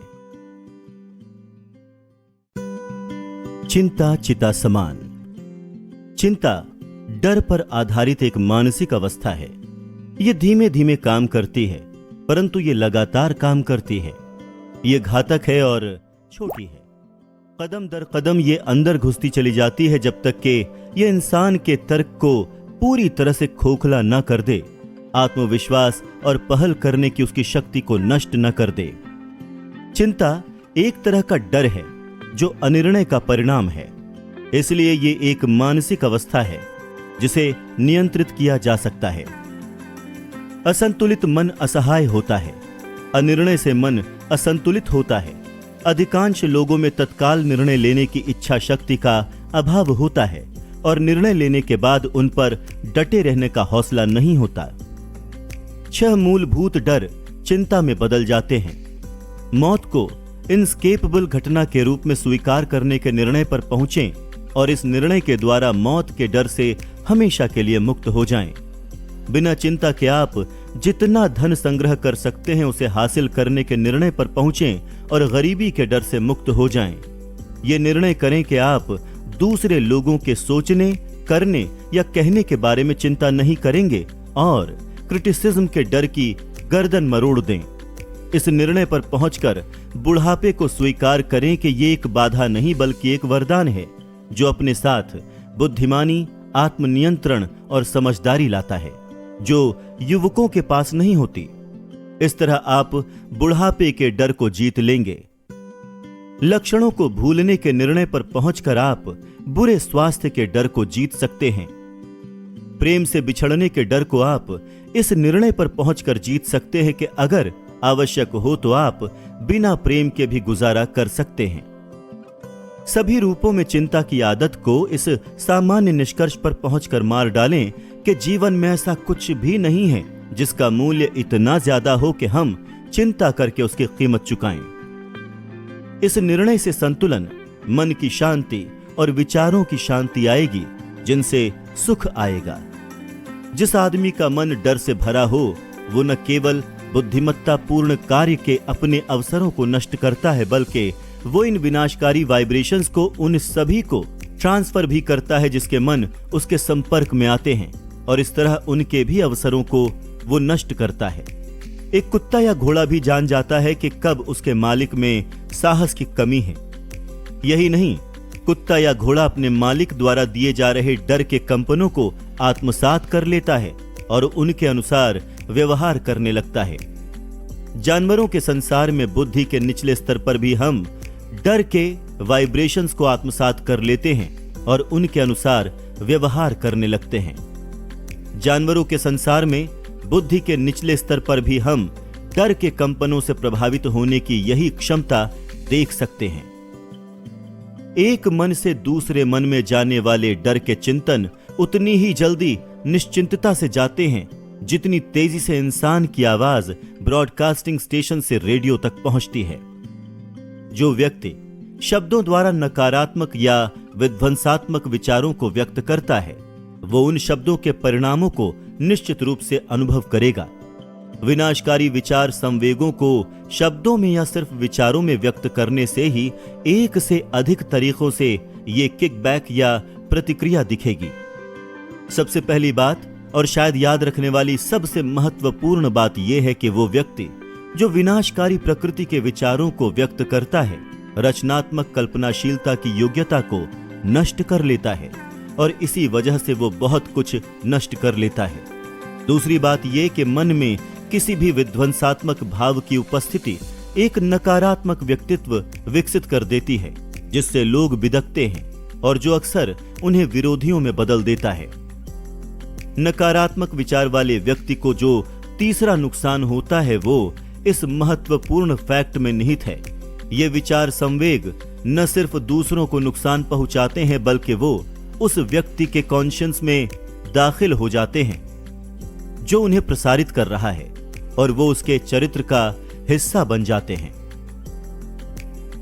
चिंता चिता समान। चिंता डर पर आधारित एक मानसिक अवस्था है। यह धीमे धीमे काम करती है, परंतु यह लगातार काम करती है। यह घातक है और छोटी है। कदम दर कदम ये अंदर घुसती चली जाती है जब तक कि यह इंसान के तर्क को पूरी तरह से खोखला न कर दे, आत्मविश्वास और पहल करने की उसकी शक्ति को नष्ट न कर दे। चिंता एक तरह का डर है जो अनिर्णय का परिणाम है, इसलिए ये एक मानसिक अवस्था है जिसे नियंत्रित किया जा सकता है। असंतुलित मन असहाय होता है। अनिर्णय से मन असंतुलित होता है। अधिकांश लोगों में तत्काल निर्णय लेने की इच्छा शक्ति का अभाव होता है और निर्णय लेने के बाद उन पर डटे रहने का हौसला नहीं होता। 6 मूलभूत डर चिंता में बदल जाते हैं। मौत को इनस्केपेबल घटना के रूप में स्वीकार करने के निर्णय पर पहुंचें और इस निर्णय के द्वारा मौत के डर से हमेशा के लिए मुक्त हो जाएं। बिना चिंता के आप जितना धन संग्रह कर सकते हैं उसे हासिल करने के निर्णय पर पहुंचें और गरीबी के डर से मुक्त हो जाएं। ये निर्णय करें कि आप दूसरे लोगों के सोचने, करने या कहने के बारे में चिंता नहीं करेंगे और क्रिटिसिज्म के डर की गर्दन मरोड़ दें। इस निर्णय पर पहुंचकर बुढ़ापे को स्वीकार करें कि ये एक बाधा नहीं बल्कि एक वरदान है जो अपने साथ बुद्धिमानी, आत्मनियंत्रण और समझदारी लाता है जो युवकों के पास नहीं होती। इस तरह आप बुढ़ापे के डर को जीत लेंगे। लक्षणों को भूलने के निर्णय पर पहुंचकर आप बुरे स्वास्थ्य के डर को जीत सकते हैं। प्रेम से बिछड़ने के डर को आप इस निर्णय पर पहुंचकर जीत सकते हैं कि अगर आवश्यक हो तो आप बिना प्रेम के भी गुजारा कर सकते हैं। सभी रूपों में चिंता की आदत को इस सामान्य निष्कर्ष पर पहुंचकर मार डालें कि जीवन में ऐसा कुछ भी नहीं है जिसका मूल्य इतना ज्यादा हो कि हम चिंता करके उसकी कीमत चुकाएं। इस निर्णय से संतुलन, मन की शांति और विचारों की शांति आएगी जिनसे सुख आएगा। जिस आदमी का मन डर से भरा हो वो न केवल बुद्धिमत्तापूर्ण कार्य के अपने अवसरों को नष्ट करता है बल्कि वो इन विनाशकारी वाइब्रेशंस को उन सभी को ट्रांसफर भी करता है जिसके मन उसके संपर्क में आते हैं और इस तरह उनके भी अवसरों को वो नष्ट करता है। एक कुत्ता या घोड़ा भी जान जाता है कि कब उसके मालिक में साहस की कमी है। यही नहीं, कुत्ता या घोड़ा अपने मालिक द्वारा दिए जा रहे डर के कंपनों को आत्मसात कर लेता है और उनके अनुसार व्यवहार करने लगता है। जानवरों के संसार में बुद्धि के निचले स्तर पर भी हम डर के वाइब्रेशंस को आत्मसात कर लेते हैं और उनके अनुसार व्यवहार करने लगते हैं। जानवरों के संसार में बुद्धि के निचले स्तर पर भी हम डर के कंपनों से प्रभावित होने की यही क्षमता देख सकते हैं। एक मन से दूसरे मन में जाने वाले डर के चिंतन उतनी ही जल्दी निश्चिंतता से जाते हैं जितनी तेजी से इंसान की आवाज ब्रॉडकास्टिंग स्टेशन से रेडियो तक पहुंचती है। जो व्यक्ति शब्दों द्वारा नकारात्मक या विध्वंसात्मक विचारों को व्यक्त करता है वो उन शब्दों के परिणामों को निश्चित रूप से अनुभव करेगा। विनाशकारी विचार संवेगों को शब्दों में या सिर्फ विचारों में व्यक्त करने से ही एक से अधिक तरीकों से ये किकबैक या प्रतिक्रिया दिखेगी। सबसे पहली बात और शायद याद रखने वाली सबसे महत्वपूर्ण बात यह है कि वो व्यक्ति जो विनाशकारी प्रकृति के विचारों को व्यक्त करता है रचनात्मक कल्पनाशीलता की योग्यता को नष्ट कर लेता है। और इसी वजह से वो बहुत कुछ नष्ट कर लेता है। दूसरी बात यह कि मन में किसी भी विध्वंसात्मक भाव की उपस्थिति एक नकारात्मक व्यक्तित्व विकसित कर देती है, जिससे लोग बिदकते हैं और जो अक्सर उन्हें विरोधियों में बदल देता है। नकारात्मक विचार वाले व्यक्ति को जो तीसरा नुकसान होता है वो इस महत्वपूर्ण फैक्ट में निहित है। ये विचार संवेग न सिर्फ दूसरों को नुकसान पहुंचाते हैं बल्कि वो उस व्यक्ति के कॉन्शियस में दाखिल हो जाते हैं जो उन्हें प्रसारित कर रहा है और वो उसके चरित्र का हिस्सा बन जाते हैं।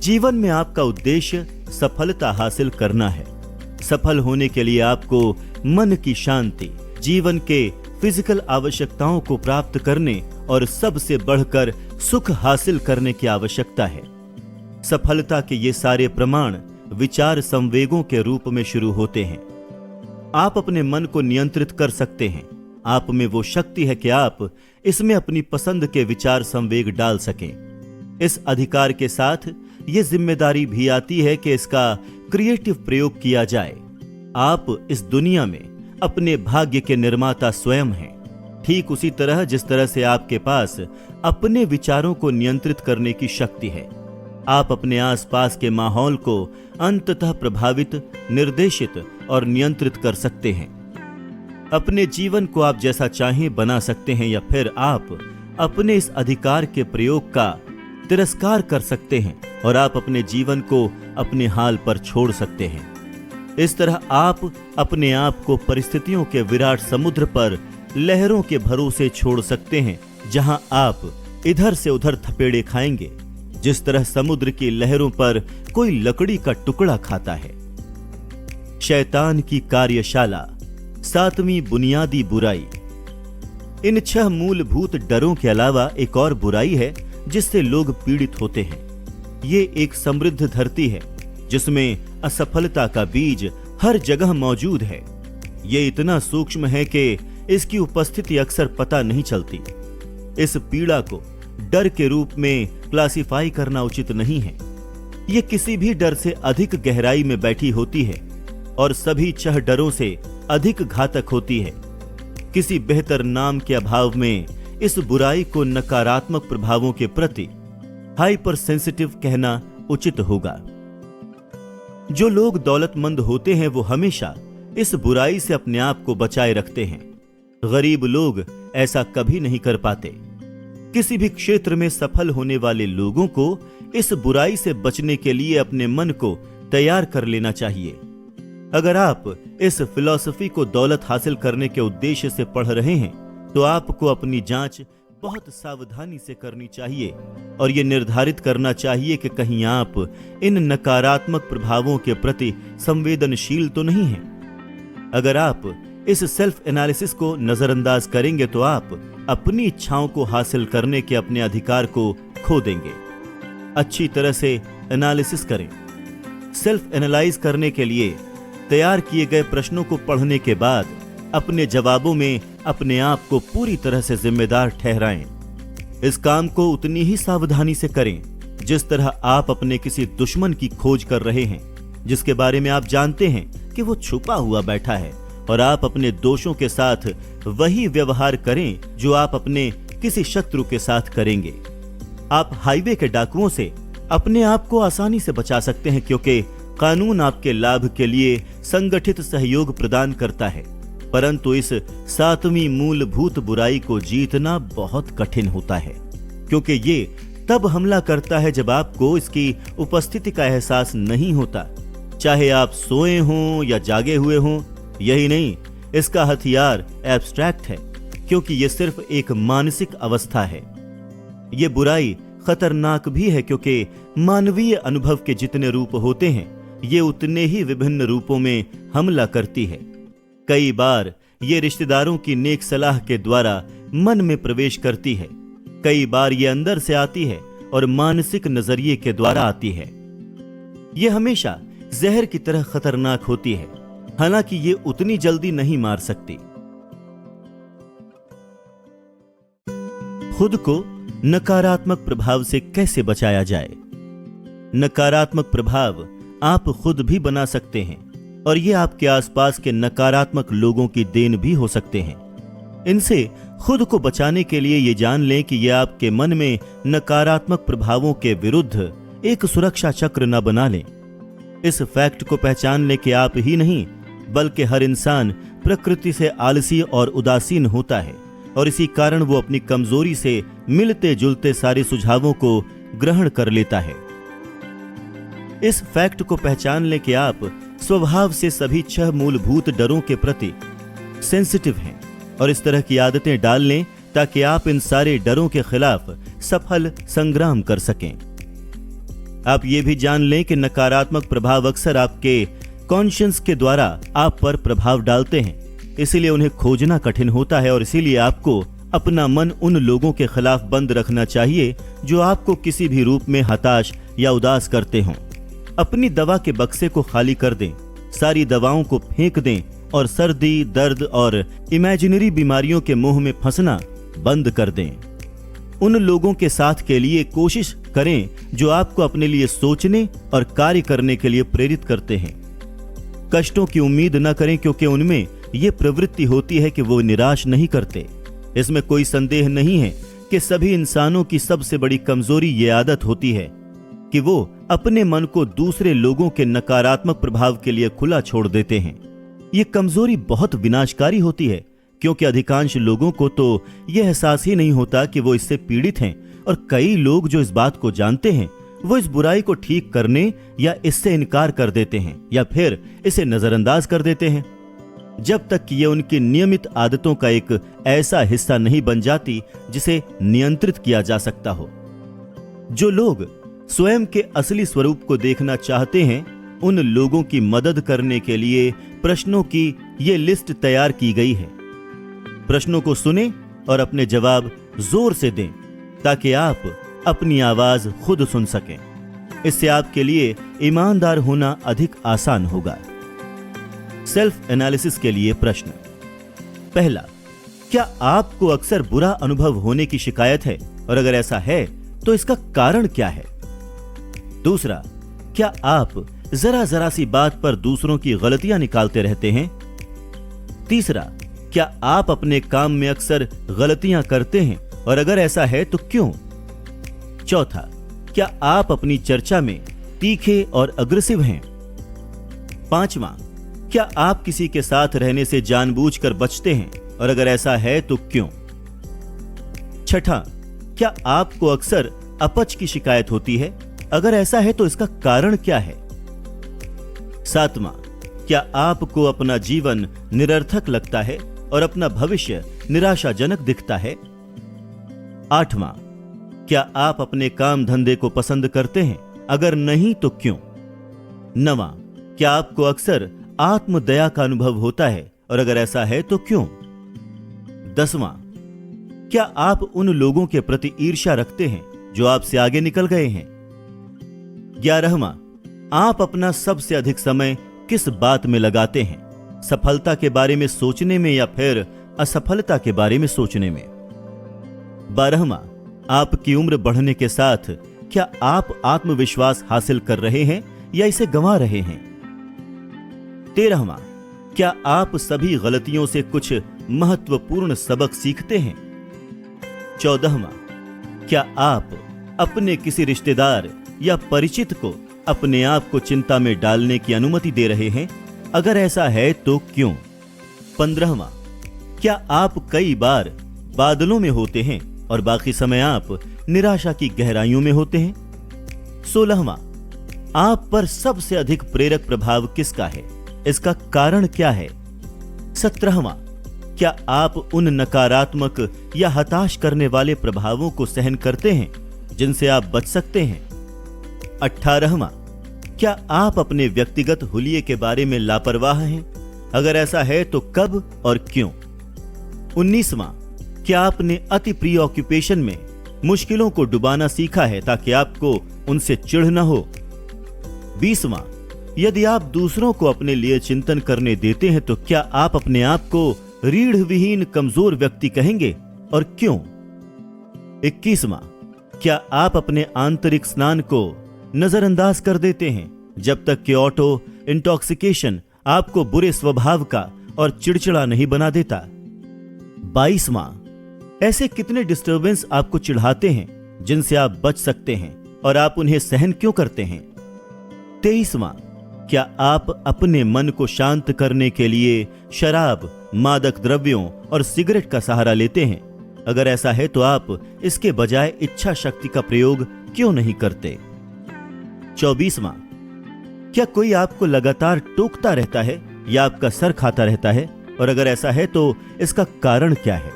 जीवन में आपका उद्देश्य सफलता हासिल करना है। सफल होने के लिए आपको मन की शांति, जीवन के फिजिकल आवश्यकताओं को प्राप्त करने और सबसे बढ़कर सुख हासिल करने की आवश्यकता है। सफलता के ये सारे प्रमाण विचार संवेगों के रूप में शुरू होते हैं। आप अपने मन को नियंत्रित कर सकते हैं। आप में वो शक्ति है कि आप इसमें अपनी पसंद के विचार संवेग डाल सकें। इस अधिकार के साथ ये जिम्मेदारी भी आती है कि इसका क्रिएटिव प्रयोग किया जाए। आप इस दुनिया में अपने भाग्य के निर्माता स्वयं हैं, ठीक उसी तरह जिस तरह से आपके पास अपने विचारों को नियंत्रित करने की शक्ति है। आप अपने आसपास के माहौल को अंततः प्रभावित, निर्देशित और नियंत्रित कर सकते हैं। अपने जीवन को आप जैसा चाहें बना सकते हैं या फिर आप अपने इस अधिकार के प्रयोग का तिरस्कार कर सकते हैं और आप अपने जीवन को अपने हाल पर छोड़ सकते हैं। इस तरह आप अपने आप को परिस्थितियों के विराट समुद्र पर लहरों के भरोसे छोड़ सकते हैं, जहां आप इधर से उधर थपेड़े खाएंगे, जिस तरह समुद्र की लहरों पर कोई लकड़ी का टुकड़ा खाता है। शैतान की कार्यशाला, 7वीं बुनियादी बुराई। इन 6 मूलभूत डरों के अलावा एक और बुराई है जिससे लोग पीड़ित होते हैं। ये एक समृद्ध धरती है जिसमें असफलता का बीज हर जगह मौजूद है। ये इतना सूक्ष्म है कि इसकी उपस्थिति अक्सर पता नहीं चलती। इस पीड़ा को डर के रूप में क्लासिफाई करना उचित नहीं है। ये किसी भी डर से अधिक गहराई में बैठी होती है और सभी 6 डरों से अधिक घातक होती है। किसी बेहतर नाम के अभाव में इस बुराई को नकारात्मक प्रभावों के प्रति हाइपर सेंसिटिव कहना उचित होगा। जो लोग दौलतमंद होते हैं वो हमेशा इस बुराई से अपने आप को बचाए रखते हैं। गरीब लोग ऐसा कभी नहीं कर पाते। किसी भी क्षेत्र में सफल होने वाले लोगों को इस बुराई से बचने के लिए अपने मन को तैयार कर लेना चाहिए। अगर आप इस फिलॉसफी को दौलत हासिल करने के उद्देश्य से पढ़ रहे हैं तो आपको अपनी जांच बहुत सावधानी से करनी चाहिए और यह निर्धारित करना चाहिए कि कहीं आप इन नकारात्मक प्रभावों के प्रति संवेदनशील तो नहीं हैं। अगर आप इस सेल्फ एनालिसिस को नजरअंदाज करेंगे तो आप अपनी इच्छाओं को हासिल करने के अपने अधिकार को खो देंगे। अच्छी तरह से एनालिसिस करें। सेल्फ एनालाइज करने के लिए तैयार किए गए प्रश्नों को पढ़ने के बाद अपने जवाबों में अपने आप को पूरी तरह से जिम्मेदार ठहराएं। इस काम को उतनी ही सावधानी से करें जिस तरह आप अपने किसी दुश्मन की खोज कर रहे हैं, जिसके बारे में आप जानते हैं कि वो छुपा हुआ बैठा है, और आप अपने दोषों के साथ वही व्यवहार करें जो आप अपने किसी शत्रु के साथ करेंगे। आप हाईवे के डाकुओं से अपने आप को आसानी से बचा सकते हैं क्योंकि कानून आपके लाभ के लिए संगठित सहयोग प्रदान करता है, परंतु इस 7वीं मूलभूत बुराई को जीतना बहुत कठिन होता है क्योंकि ये तब हमला करता है जब आपको इसकी उपस्थिति का एहसास नहीं होता, चाहे आप सोए हों या जागे हुए हों। यही नहीं, इसका हथियार एब्स्ट्रैक्ट है क्योंकि यह सिर्फ एक मानसिक अवस्था है। यह बुराई खतरनाक भी है क्योंकि मानवीय अनुभव के जितने रूप होते हैं ये उतने ही विभिन्न रूपों में हमला करती है। कई बार ये रिश्तेदारों की नेक सलाह के द्वारा मन में प्रवेश करती है, कई बार ये अंदर से आती है और मानसिक नजरिए के द्वारा आती है। ये हमेशा जहर की तरह खतरनाक होती है, हालांकि ये उतनी जल्दी नहीं मार सकती। खुद को नकारात्मक प्रभाव से कैसे बचाया जाए? नकारात्मक प्रभाव आप खुद भी बना सकते हैं। और ये आपके आसपास के नकारात्मक लोगों की देन भी हो सकते हैं। इनसे खुद को बचाने के लिए ये जान लें कि ये आपके मन में नकारात्मक प्रभावों के विरुद्ध एक सुरक्षा चक्र न बना लें। इस फैक्ट को पहचान लें कि आप ही नहीं बल्कि हर इंसान प्रकृति से आलसी और उदासीन होता है और इसी कारण वो अपनी कमजोरी से मिलते जुलते सारे सुझावों को ग्रहण कर लेता है। इस फैक्ट को पहचान लें कि आप स्वभाव से सभी 6 मूलभूत डरों के प्रति सेंसिटिव हैं और इस तरह की आदतें डाल लें ताकि आप इन सारे डरों के खिलाफ सफल संग्राम कर सकें। आप ये भी जान लें कि नकारात्मक प्रभाव अक्सर आपके कॉन्शियंस के द्वारा आप पर प्रभाव डालते हैं, इसीलिए उन्हें खोजना कठिन होता है और इसीलिए आपको अपना मन उन लोगों के खिलाफ बंद रखना चाहिए जो आपको किसी भी रूप में हताश या उदास करते हों। अपनी दवा के बक्से को खाली कर दें, सारी दवाओं को फेंक दें और सर्दी, दर्द और इमेजिनरी बीमारियों के मोह में फंसना बंद कर दें। उन लोगों के साथ के लिए कोशिश करें जो आपको अपने लिए सोचने और कार्य करने के लिए प्रेरित करते हैं। कष्टों की उम्मीद न करें क्योंकि उनमें यह प्रवृत्ति होती है कि वो निराश नहीं करते। इसमें कोई संदेह नहीं है कि सभी इंसानों की सबसे बड़ी कमजोरी ये आदत होती है कि वो अपने मन को दूसरे लोगों के नकारात्मक प्रभाव के लिए खुला छोड़ देते हैं। ये कमजोरी बहुत विनाशकारी होती है क्योंकि अधिकांश लोगों को तो यह एहसास ही नहीं होता कि वो इससे पीड़ित हैं और कई लोग जो इस बात को जानते हैं वो इस बुराई को ठीक करने या इससे इनकार कर देते हैं या फिर इसे नजरअंदाज कर देते हैं जब तक कि ये उनकी नियमित आदतों का एक ऐसा हिस्सा नहीं बन जाती जिसे नियंत्रित किया जा सकता हो। जो लोग स्वयं के असली स्वरूप को देखना चाहते हैं उन लोगों की मदद करने के लिए प्रश्नों की ये लिस्ट तैयार की गई है। प्रश्नों को सुनें और अपने जवाब जोर से दें ताकि आप अपनी आवाज खुद सुन सकें। इससे आपके लिए ईमानदार होना अधिक आसान होगा। सेल्फ एनालिसिस के लिए प्रश्न। पहला, क्या आपको अक्सर बुरा अनुभव होने की शिकायत है और अगर ऐसा है तो इसका कारण क्या है? दूसरा, क्या आप जरा जरा सी बात पर दूसरों की गलतियां निकालते रहते हैं? तीसरा, क्या आप अपने काम में अक्सर गलतियां करते हैं और अगर ऐसा है तो क्यों? चौथा, क्या आप अपनी चर्चा में तीखे और अग्रेसिव हैं? पांचवां, क्या आप किसी के साथ रहने से जानबूझकर बचते हैं और अगर ऐसा है तो क्यों? छठा, क्या आपको अक्सर अपच की शिकायत होती है? अगर ऐसा है तो इसका कारण क्या है? सातवां, क्या आपको अपना जीवन निरर्थक लगता है और अपना भविष्य निराशाजनक दिखता है? आठवां, क्या आप अपने काम धंधे को पसंद करते हैं? अगर नहीं तो क्यों? नवां, क्या आपको अक्सर आत्मदया का अनुभव होता है और अगर ऐसा है तो क्यों? दसवां, क्या आप उन लोगों के प्रति ईर्ष्या रखते हैं जो आपसे आगे निकल गए हैं? 11वां, आप अपना सबसे अधिक समय किस बात में लगाते हैं? सफलता के बारे में सोचने में या फिर असफलता के बारे में सोचने में? 12वां, आपकी उम्र बढ़ने के साथ क्या आप आत्मविश्वास हासिल कर रहे हैं या इसे गंवा रहे हैं? 13वां, क्या आप सभी गलतियों से कुछ महत्वपूर्ण सबक सीखते हैं? 14वां, क्या आप अपने किसी रिश्तेदार या परिचित को अपने आप को चिंता में डालने की अनुमति दे रहे हैं? अगर ऐसा है तो क्यों? 15वां, क्या आप कई बार बादलों में होते हैं और बाकी समय आप निराशा की गहराइयों में होते हैं? 16वां, आप पर सबसे अधिक प्रेरक प्रभाव किसका है? इसका कारण क्या है? 17वां, क्या आप उन नकारात्मक या हताश करने वाले प्रभावों को सहन करते हैं जिनसे आप बच सकते हैं? 18वां, क्या आप अपने व्यक्तिगत हुलिये के बारे में लापरवाह हैं? अगर ऐसा है तो कब और क्यों? 19वां, क्या आपने अति प्रिय ऑक्यूपेशन में मुश्किलों को डुबाना सीखा है ताकि आपको उनसे चिढ़ न हो? 20वां, यदि आप दूसरों को अपने लिए चिंतन करने देते हैं तो क्या आप अपने आप को रीढ़ विहीन कमजोर व्यक्ति कहेंगे और क्यों? 21वां, क्या आप अपने आंतरिक स्नान को नजरअंदाज कर देते हैं जब तक कि ऑटो इंटॉक्सिकेशन आपको बुरे स्वभाव का और चिड़चिड़ा नहीं बना देता। 22वां, ऐसे कितने डिस्टर्बेंस आपको चिढ़ाते हैं जिनसे आप बच सकते हैं और आप उन्हें सहन क्यों करते हैं। 23वां, क्या आप अपने मन को शांत करने के लिए शराब, मादक द्रव्यों और सिगरेट का सहारा लेते हैं? अगर ऐसा है तो आप इसके बजाय इच्छा शक्ति का प्रयोग क्यों नहीं करते। 24वां, क्या कोई आपको लगातार टोकता रहता है या आपका सर खाता रहता है, और अगर ऐसा है तो इसका कारण क्या है।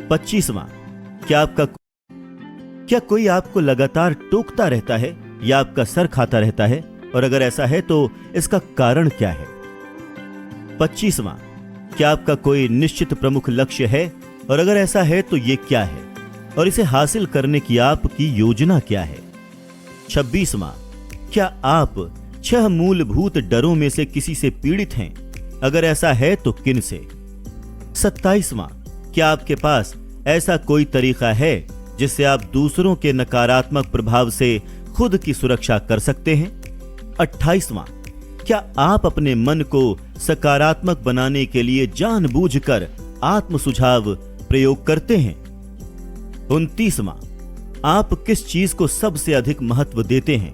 25वां, क्या कोई आपको लगातार टोकता रहता है या आपका सर खाता रहता है, और अगर ऐसा है तो इसका कारण क्या है। 25वां, क्या आपका कोई निश्चित प्रमुख लक्ष्य है, और अगर ऐसा है तो ये क्या है और इसे हासिल करने की आपकी योजना क्या है। 26वां, क्या आप 6 मूलभूत डरों में से किसी से पीड़ित हैं, अगर ऐसा है तो किन से। 27वां, क्या आपके पास ऐसा कोई तरीका है जिससे आप दूसरों के नकारात्मक प्रभाव से खुद की सुरक्षा कर सकते हैं। 28वां, क्या आप अपने मन को सकारात्मक बनाने के लिए जानबूझकर आत्म सुझाव प्रयोग करते हैं। 29वां, आप किस चीज को सबसे अधिक महत्व देते हैं,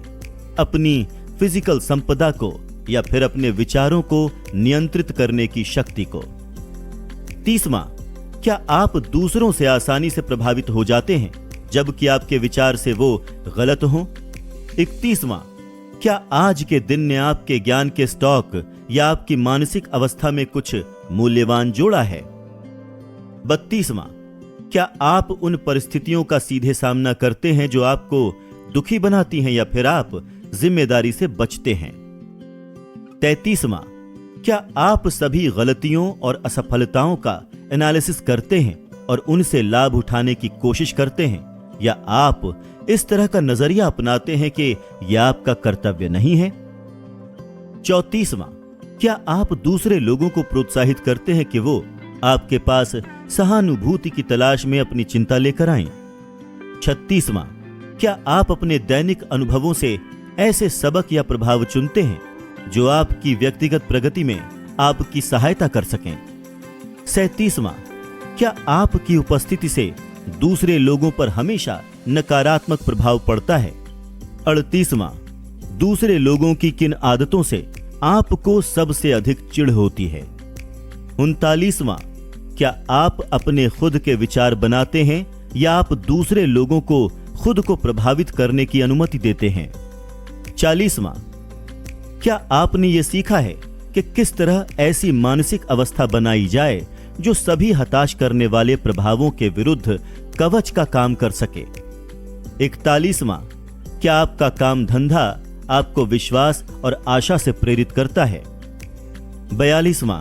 अपनी फिजिकल संपदा को या फिर अपने विचारों को नियंत्रित करने की शक्ति को। 30वां, क्या आप दूसरों से आसानी से प्रभावित हो जाते हैं जबकि आपके विचार से वो गलत हों। 31वां, क्या आज के दिन ने आपके ज्ञान के स्टॉक या आपकी मानसिक अवस्था में कुछ मूल्यवान जोड़ा है। 32वां, क्या आप उन परिस्थितियों का सीधे सामना करते हैं जो आपको दुखी बनाती हैं या फिर आप जिम्मेदारी से बचते हैं। 33वां, क्या आप सभी गलतियों और असफलताओं का एनालिसिस करते हैं और उनसे लाभ उठाने की कोशिश करते हैं, या आप इस तरह का नजरिया अपनाते हैं कि यह आपका कर्तव्य नहीं है। 34वां, क्या आप दूसरे लोगों को प्रोत्साहित करते हैं कि वो आपके पास सहानुभूति की तलाश में अपनी चिंता लेकर आएं। 36वां, क्या आप अपने दैनिक अनुभवों से ऐसे सबक या प्रभाव चुनते हैं जो आपकी व्यक्तिगत प्रगति में आपकी सहायता कर सकें। 37वां, क्या आपकी उपस्थिति से दूसरे लोगों पर हमेशा नकारात्मक प्रभाव पड़ता है। 38वां, दूसरे लोगों की किन आदतों से आपको सबसे अधिक चिढ़ होती है। 39वां, क्या आप अपने खुद के विचार बनाते हैं या आप दूसरे लोगों को खुद को प्रभावित करने की अनुमति देते हैं। 40वां, क्या आपने ये सीखा है कि किस तरह ऐसी मानसिक अवस्था बनाई जाए जो सभी हताश करने वाले प्रभावों के विरुद्ध कवच का काम कर सके। 41वां, क्या आपका काम धंधा आपको विश्वास और आशा से प्रेरित करता है। 42वां,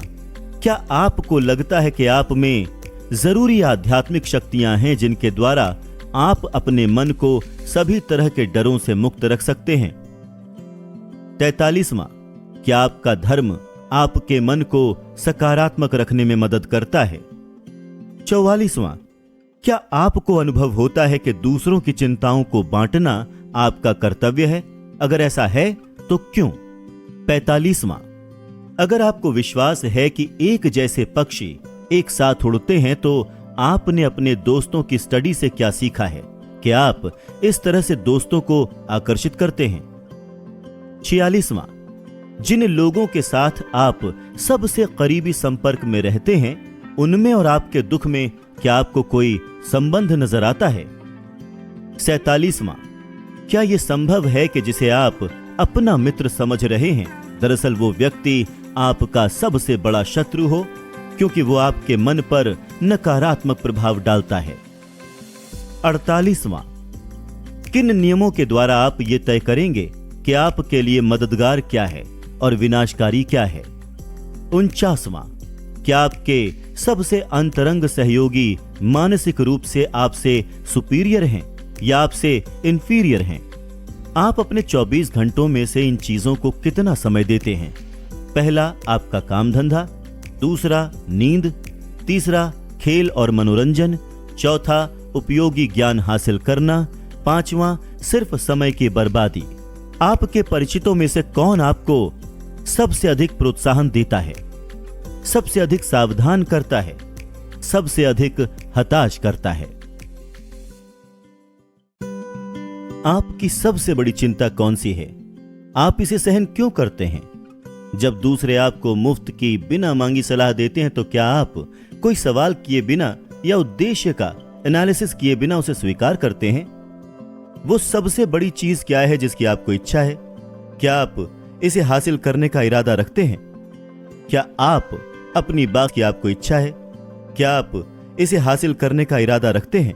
क्या आपको लगता है कि आप में जरूरी आध्यात्मिक शक्तियां हैं जिनके द्वारा आप अपने मन को सभी तरह के डरों से मुक्त रख सकते हैं। 43वां, क्या आपका धर्म आपके मन को सकारात्मक रखने में मदद करता है। 44वां, क्या आपको अनुभव होता है कि दूसरों की चिंताओं को बांटना आपका कर्तव्य है, अगर ऐसा है तो क्यों। 45वां, अगर आपको विश्वास है कि एक जैसे पक्षी एक साथ उड़ते हैं तो आपने अपने दोस्तों की स्टडी से क्या सीखा है कि आप इस तरह से दोस्तों को आकर्षित करते हैं। 46वां, जिन लोगों के साथ आप सबसे करीबी संपर्क में रहते हैं उनमें और आपके दुख में क्या आपको कोई संबंध नजर आता है। 47वां, क्या यह संभव है कि जिसे आप अपना मित्र समझ रहे हैं दरअसल वो व्यक्ति आपका सबसे बड़ा शत्रु हो, क्योंकि वो आपके मन पर नकारात्मक प्रभाव डालता है। 48वां, किन नियमों के द्वारा आप ये तय करेंगे कि आपके लिए मददगार क्या है और विनाशकारी क्या है। 49वां, क्या आपके सबसे अंतरंग सहयोगी मानसिक रूप से आपसे सुपीरियर हैं या आपसे इंफीरियर हैं। आप अपने 24 घंटों में से इन चीजों को कितना समय देते हैं। पहला, आपका काम धंधा, दूसरा नींद, तीसरा खेल और मनोरंजन, चौथा उपयोगी ज्ञान हासिल करना, पांचवा सिर्फ समय की बर्बादी। आपके परिचितों में से कौन आपको सबसे अधिक प्रोत्साहन देता है, सबसे अधिक सावधान करता है, सबसे अधिक हताश करता है। आपकी सबसे बड़ी चिंता कौन सी है? आप इसे सहन क्यों करते हैं? जब दूसरे आपको मुफ्त की बिना मांगी सलाह देते हैं तो क्या आप कोई सवाल किए बिना या उद्देश्य का एनालिसिस किए बिना उसे स्वीकार करते हैं? वो सबसे बड़ी चीज क्या है जिसकी आपको इच्छा है? क्या आप इसे हासिल करने का इरादा रखते हैं? क्या आप अपनी बात की आपको इच्छा है? क्या आप इसे हासिल करने का इरादा रखते हैं?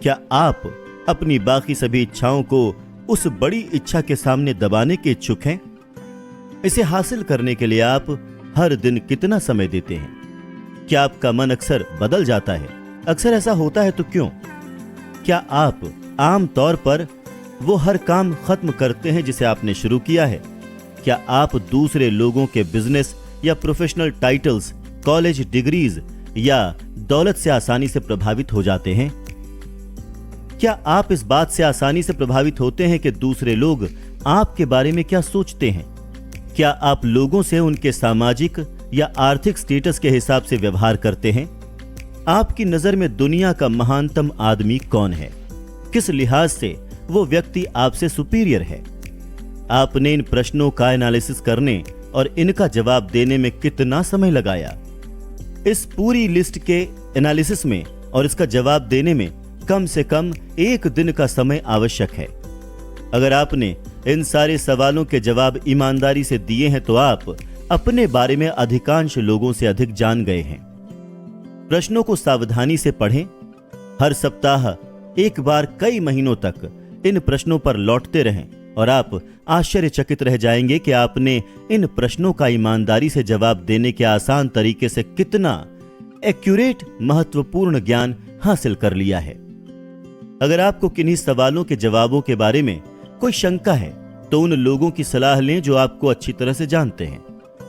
क्या आप अपनी बाकी सभी इच्छाओं को उस बड़ी इच्छा के सामने दबाने के इच्छुक हैं? इसे हासिल करने के लिए आप हर दिन कितना समय देते हैं? क्या आपका मन अक्सर बदल जाता है? अक्सर ऐसा होता है तो क्यों? क्या आप आम तौर पर वो हर काम खत्म करते हैं जिसे आपने शुरू किया है? क्या आप दूसरे लोगों के बिजनेस या प्रोफेशनल टाइटल्स, कॉलेज डिग्रीज या दौलत से आसानी से प्रभावित हो जाते हैं? क्या आप इस बात से आसानी से प्रभावित होते हैं कि दूसरे लोग आपके बारे में क्या सोचते हैं? क्या आप लोगों से उनके सामाजिक या आर्थिक स्टेटस के हिसाब से व्यवहार करते हैं? आपकी नजर में दुनिया का महानतम आदमी कौन है? किस लिहाज से वो व्यक्ति आपसे सुपीरियर है? आपने इन प्रश्नों का एनालिसिस करने और इनका जवाब देने में कितना समय लगाया? इस पूरी लिस्ट के एनालिसिस में और इसका जवाब देने में कम से कम 1 दिन का समय आवश्यक है। अगर आपने इन सारे सवालों के जवाब ईमानदारी से दिए हैं तो आप अपने बारे में अधिकांश लोगों से अधिक जान गए हैं। प्रश्नों को सावधानी से पढ़ें। हर सप्ताह एक बार कई महीनों तक इन प्रश्नों पर लौटते रहें और आप आश्चर्यचकित रह जाएंगे कि आपने इन प्रश्नों का ईमानदारी से जवाब देने के आसान तरीके से कितना एक्यूरेट महत्वपूर्ण ज्ञान हासिल कर लिया है। अगर आपको किन्हीं सवालों के जवाबों के बारे में कोई शंका है तो उन लोगों की सलाह लें जो आपको अच्छी तरह से जानते हैं,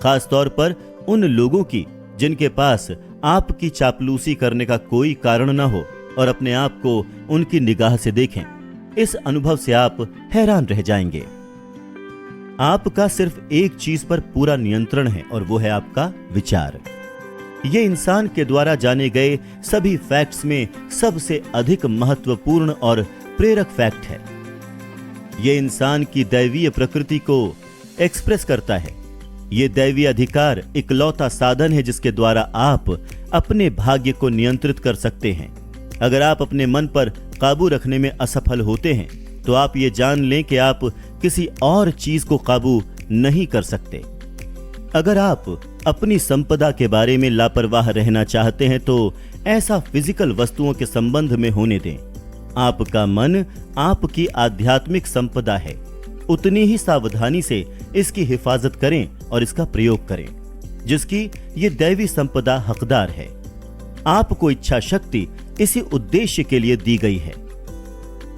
खास तौर पर उन लोगों की जिनके पास आपकी चापलूसी करने का कोई कारण न हो, और अपने आप को उनकी निगाह से देखें। इस अनुभव से आप हैरान रह जाएंगे। आपका सिर्फ एक चीज पर पूरा नियंत्रण है और वो है आपका विचार। ये इंसान के द्वारा जाने गए सभी फैक्ट्स में सबसे अधिक महत्वपूर्ण और प्रेरक फैक्ट है। ये इंसान की दैवीय प्रकृति को एक्सप्रेस करता है। ये दैवीय अधिकार इकलौता साधन है जिसके द्वारा आप अपने भाग्य को नियंत्रित कर सकते हैं। अगर आप अपने मन पर काबू रखने में असफल होते हैं तो आप ये जान लें कि आप किसी और चीज को काबू नहीं कर सकते। अगर आप अपनी संपदा के बारे में लापरवाह रहना चाहते हैं तो ऐसा फिजिकल वस्तुओं के संबंध में होने दें। आपका मन आपकी आध्यात्मिक संपदा है। उतनी ही सावधानी से इसकी हिफाजत करें और इसका प्रयोग करें जिसकी ये दैवी संपदा हकदार है। आपको इच्छा शक्ति इसी उद्देश्य के लिए दी गई है।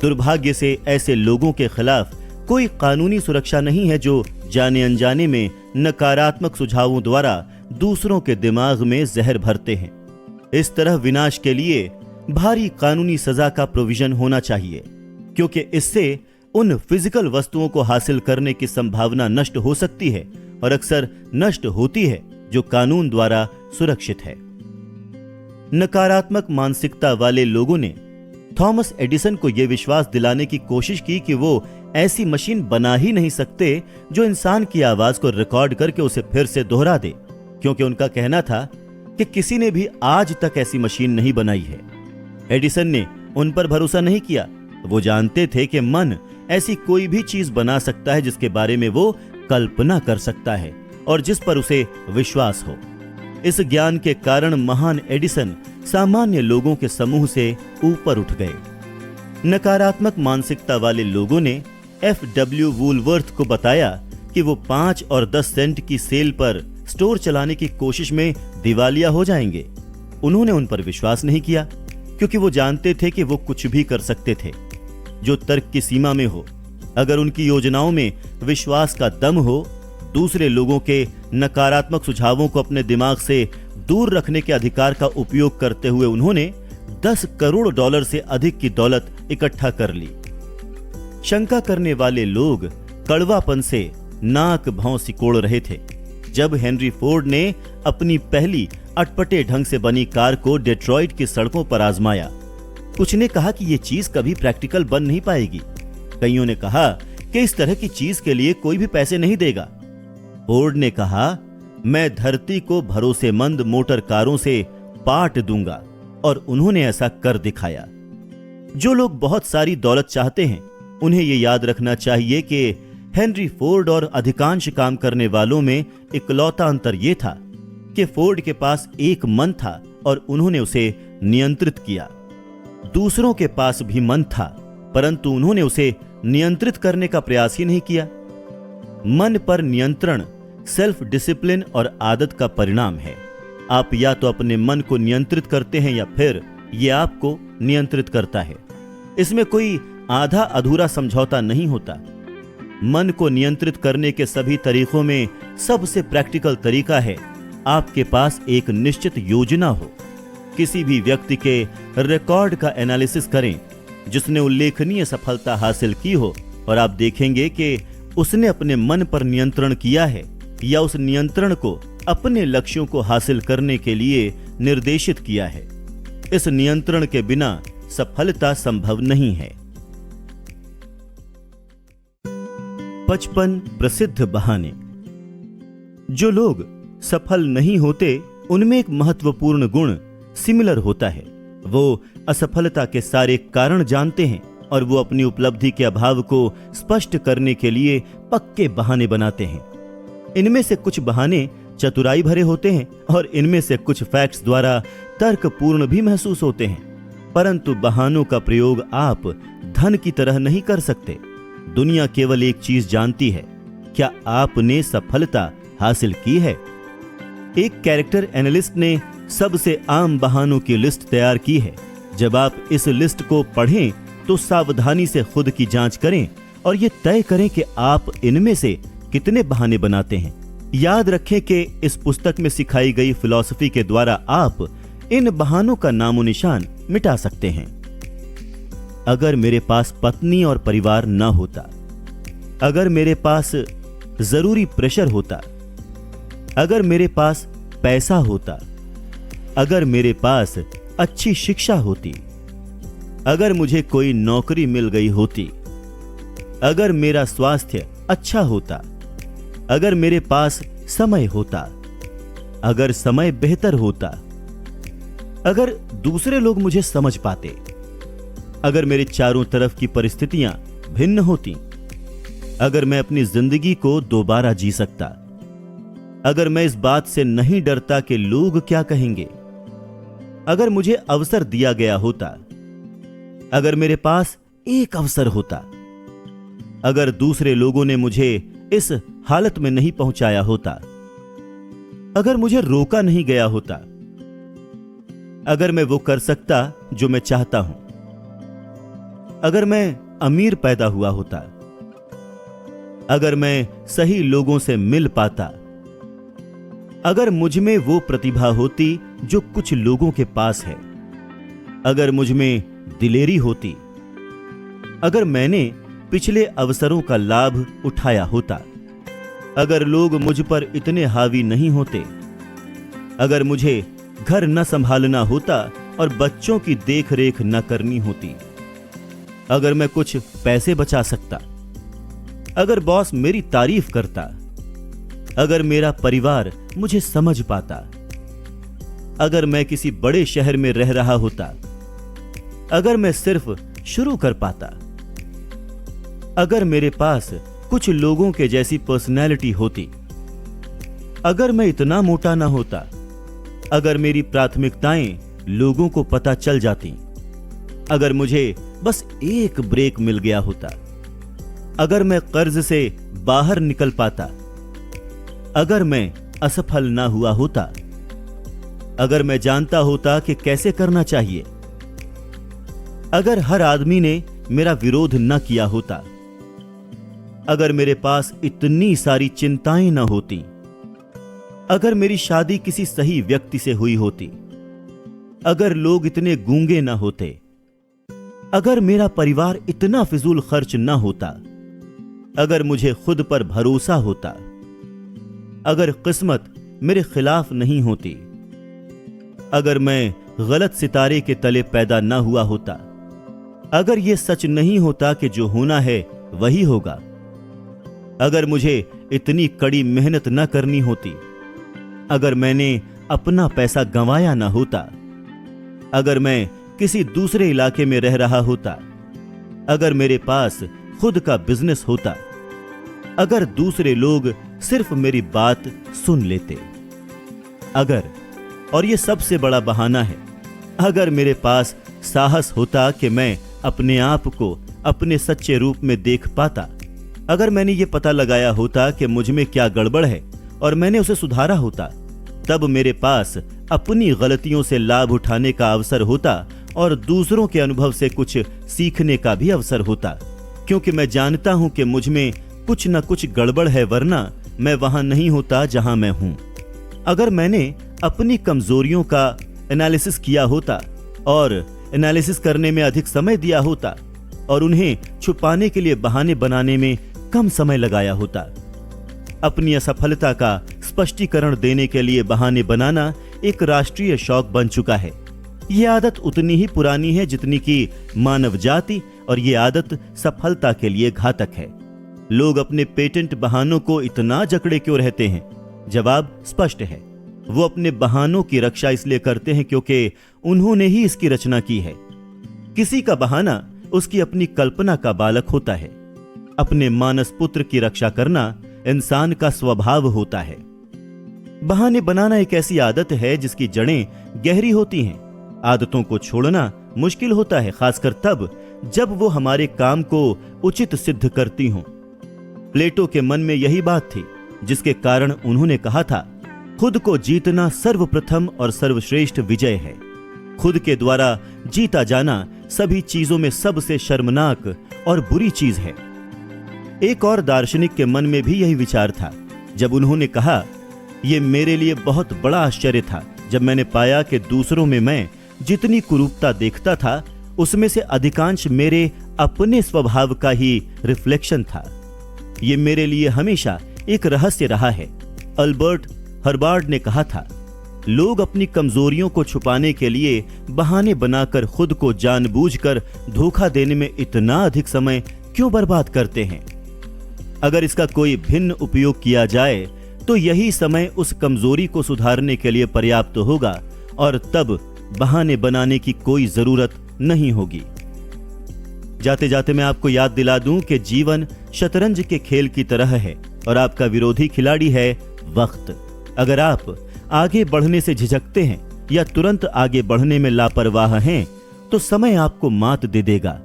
दुर्भाग्य से ऐसे लोगों के खिलाफ कोई कानूनी सुरक्षा नहीं है जो जाने अनजाने में नकारात्मक सुझावों द्वारा दूसरों के दिमाग में जहर भरते हैं। इस तरह विनाश के लिए भारी कानूनी सजा का प्रोविजन होना चाहिए, क्योंकि इससे उन फिजिकल वस्तुओं को हासिल करने की संभावना नष्ट हो सकती है और अक्सर नष्ट होती है जो कानून द्वारा सुरक्षित है। नकारात्मक मानसिकता वाले लोगों ने थॉमस एडिसन को यह विश्वास दिलाने की कोशिश की कि वो ऐसी मशीन बना ही नहीं सकते जो इंसान की आवाज को रिकॉर्ड करके उसे फिर से दोहरा दे, क्योंकि उनका कहना था कि किसी ने भी आज तक ऐसी मशीन नहीं बनाई है। एडिसन ने उन पर भरोसा नहीं किया। वो जानते थे कि मन ऐसी कोई भी चीज बना सकता है जिसके बारे में वो कल्पना कर सकता है और जिस पर उसे विश्वास हो। इस ज्ञान के कारण महान एडिसन सामान्य लोगों के समूह से ऊपर उठ गए। नकारात्मक मानसिकता वाले लोगों ने F.W. वूलवर्थ को बताया कि वो 5 और 10 सेंट की सेल पर स्टोर चलाने की कोशिश में दिवालिया हो जाएंगे। उन्होंने उन पर विश्वास नहीं किया क्योंकि वो जानते थे कि वो कुछ भी कर सकते थे जो तर्क की सीमा में हो। अगर उनकी योजनाओं में विश्वास का दम हो, दूसरे लोगों के नकारात्मक सुझावों को अपने दिमाग से दूर रखने के अधिकार का उपयोग करते हुए उन्होंने $10 करोड़ से अधिक की दौलत इकट्ठा कर ली। शंका करने वाले लोग कड़वापन से नाक भौं सिकोड़ रहे थे जब हेनरी फोर्ड ने अपनी पहली अटपटे ढंग से बनी कार को डेट्रॉइट की सड़कों पर आजमाया। कुछ ने कहा कि यह चीज कभी प्रैक्टिकल बन नहीं पाएगी। कईयों ने कहा कि इस तरह की चीज के लिए कोई भी पैसे नहीं देगा। फोर्ड ने कहा, मैं धरती को भरोसेमंद मोटर कारों से पाट दूंगा, और उन्होंने ऐसा कर दिखाया। जो लोग बहुत सारी दौलत चाहते हैं उन्हें यह याद रखना चाहिए कि हेनरी फोर्ड और अधिकांश काम करने वालों में इकलौता अंतर यह था कि फोर्ड के पास एक मन था और उन्होंने उसे नियंत्रित किया। दूसरों के पास भी मन था, परंतु उन्होंने उसे नियंत्रित करने का प्रयास ही नहीं किया। मन पर नियंत्रण सेल्फ डिसिप्लिन और आदत का परिणाम है। आप या तो अपने मन को नियंत्रित करते हैं या फिर यह आपको नियंत्रित करता है। इसमें कोई आधा अधूरा समझौता नहीं होता। मन को नियंत्रित करने के सभी तरीकों में सबसे प्रैक्टिकल तरीका है आपके पास एक निश्चित योजना हो। किसी भी व्यक्ति के रिकॉर्ड का एनालिसिस करें जिसने उल्लेखनीय सफलता हासिल की हो, और आप देखेंगे कि उसने अपने मन पर नियंत्रण किया है या उस नियंत्रण को अपने लक्ष्यों को हासिल करने के लिए निर्देशित किया है। इस नियंत्रण के बिना सफलता संभव नहीं है। 55 प्रसिद्ध बहाने। जो लोग सफल नहीं होते उनमें एक महत्वपूर्ण गुण सिमिलर होता है। वो असफलता के सारे कारण जानते हैं और वो अपनी उपलब्धि के अभाव को स्पष्ट करने के लिए पक्के बहाने बनाते हैं। इनमें से कुछ बहाने चतुराई भरे होते हैं और इनमें से कुछ फैक्ट्स द्वारा तर्कपूर्ण भी महसूस होते हैं, परंतु बहानों का प्रयोग आप धन की तरह नहीं कर सकते। दुनिया केवल एक चीज जानती है, क्या आपने सफलता हासिल की है। एक कैरेक्टर एनालिस्ट ने सबसे आम बहानों की लिस्ट तैयार की है। जब आप इस लिस्ट को पढ़ें तो सावधानी से खुद की जांच करें और यह तय करें कि आप इनमें से कितने बहाने बनाते हैं। याद रखें कि इस पुस्तक में सिखाई गई फिलॉसफी के द्वारा आप इन बहानों का नामो निशान मिटा सकते हैं। अगर मेरे पास पत्नी और परिवार न होता, अगर मेरे पास जरूरी प्रेशर होता, अगर मेरे पास पैसा होता, अगर मेरे पास अच्छी शिक्षा होती, अगर मुझे कोई नौकरी मिल गई होती, अगर मेरा स्वास्थ्य अच्छा होता, अगर मेरे पास समय होता, अगर समय बेहतर होता, अगर दूसरे लोग मुझे समझ पाते, अगर मेरे चारों तरफ की परिस्थितियां भिन्न होती, अगर मैं अपनी जिंदगी को दोबारा जी सकता, अगर मैं इस बात से नहीं डरता कि लोग क्या कहेंगे, अगर मुझे अवसर दिया गया होता, अगर मेरे पास एक अवसर होता, अगर दूसरे लोगों ने मुझे इस हालत में नहीं पहुंचाया होता, अगर मुझे रोका नहीं गया होता, अगर मैं वो कर सकता जो मैं चाहता हूं, अगर मैं अमीर पैदा हुआ होता, अगर मैं सही लोगों से मिल पाता, अगर मुझ में वो प्रतिभा होती जो कुछ लोगों के पास है, अगर मुझ में दिलेरी होती, अगर मैंने पिछले अवसरों का लाभ उठाया होता, अगर लोग मुझ पर इतने हावी नहीं होते, अगर मुझे घर न संभालना होता और बच्चों की देखरेख न करनी होती, अगर मैं कुछ पैसे बचा सकता, अगर बॉस मेरी तारीफ करता, अगर मेरा परिवार मुझे समझ पाता, अगर मैं किसी बड़े शहर में रह रहा होता, अगर मैं सिर्फ शुरू कर पाता, अगर मेरे पास कुछ लोगों के जैसी पर्सनैलिटी होती, अगर मैं इतना मोटा ना होता, अगर मेरी प्राथमिकताएं लोगों को पता चल जाती, अगर मुझे बस एक ब्रेक मिल गया होता, अगर मैं कर्ज से बाहर निकल पाता, अगर मैं असफल ना हुआ होता, अगर मैं जानता होता कि कैसे करना चाहिए, अगर हर आदमी ने मेरा विरोध न किया होता, अगर मेरे पास इतनी सारी चिंताएं न होती, अगर मेरी शादी किसी सही व्यक्ति से हुई होती, अगर लोग इतने गूंगे न होते, अगर मेरा परिवार इतना फिजूल खर्च न होता, अगर मुझे खुद पर भरोसा होता, अगर किस्मत मेरे खिलाफ नहीं होती, अगर मैं गलत सितारे के तले पैदा न हुआ होता, अगर यह सच नहीं होता कि जो होना है वही होगा, अगर मुझे इतनी कड़ी मेहनत न करनी होती, अगर मैंने अपना पैसा गंवाया ना होता, अगर मैं किसी दूसरे इलाके में रह रहा होता, अगर मेरे पास खुद का बिजनेस होता, अगर दूसरे लोग सिर्फ मेरी बात सुन लेते, अगर, और ये सबसे बड़ा बहाना है, अगर मेरे पास साहस होता कि मैं अपने आप को अपने सच्चे रूप में देख पाता, अगर मैंने ये पता लगाया होता कि मुझ में क्या गड़बड़ है और मैंने उसे सुधारा होता, तब मेरे पास अपनी गलतियों से लाभ उठाने का अवसर होता और दूसरों के अनुभव से कुछ सीखने का भी अवसर होता, क्योंकि मैं जानता हूं कि मुझ में कुछ न कुछ गड़बड़ है, वरना मैं वहां नहीं होता जहां मैं हूं। अगर मैंने अपनी कमजोरियों का एनालिसिस किया होता और एनालिसिस करने में अधिक समय दिया होता और उन्हें छुपाने के लिए बहाने बनाने में कम समय लगाया होता। अपनी असफलता का स्पष्टीकरण देने के लिए बहाने बनाना एक राष्ट्रीय शौक बन चुका है। यह आदत उतनी ही पुरानी है जितनी कि मानव जाति, और यह आदत सफलता के लिए घातक है। लोग अपने पेटेंट बहानों को इतना जकड़े क्यों रहते हैं? जवाब स्पष्ट है। वो अपने बहानों की रक्षा इसलिए करते हैं क्योंकि उन्होंने ही इसकी रचना की है। किसी का बहाना उसकी अपनी कल्पना का बालक होता है। अपने मानस पुत्र की रक्षा करना इंसान का स्वभाव होता है। बहाने बनाना एक ऐसी आदत है जिसकी जड़ें गहरी होती हैं। आदतों को छोड़ना मुश्किल होता है, खासकर तब जब वो हमारे काम को उचित सिद्ध करती हों। प्लेटो के मन में यही बात थी, जिसके कारण उन्होंने कहा था, खुद को जीतना सर्वप्रथम और सर्वश्रेष्ठ विजय है। खुद के द्वारा जीता जाना सभी चीजों में सबसे शर्मनाक और बुरी चीज है। एक और दार्शनिक के मन में भी यही विचार था। जब उन्होंने कहा, यह मेरे लिए बहुत बड़ा आश्चर्य था जब मैंने पाया कि दूसरों में मैं जितनी कुरूपता देखता था उसमें से अधिकांश मेरे अपने स्वभाव का ही रिफ्लेक्शन था। यह मेरे लिए हमेशा एक रहस्य रहा है। अल्बर्ट हर्बार्ड ने कहा था, लोग अपनी कमजोरियों को छुपाने के लिए बहाने बनाकर खुद को जानबूझकर धोखा देने में इतना अधिक समय क्यों बर्बाद करते हैं? अगर इसका कोई भिन्न उपयोग किया जाए तो यही समय उस कमजोरी को सुधारने के लिए पर्याप्त होगा और तब बहाने बनाने की कोई जरूरत नहीं होगी। जाते जाते मैं आपको याद दिला दूं कि जीवन शतरंज के खेल की तरह है और आपका विरोधी खिलाड़ी है वक्त। अगर आप आगे बढ़ने से झिझकते हैं या तुरंत आगे बढ़ने में लापरवाह हैं, तो समय आपको मात दे देगा।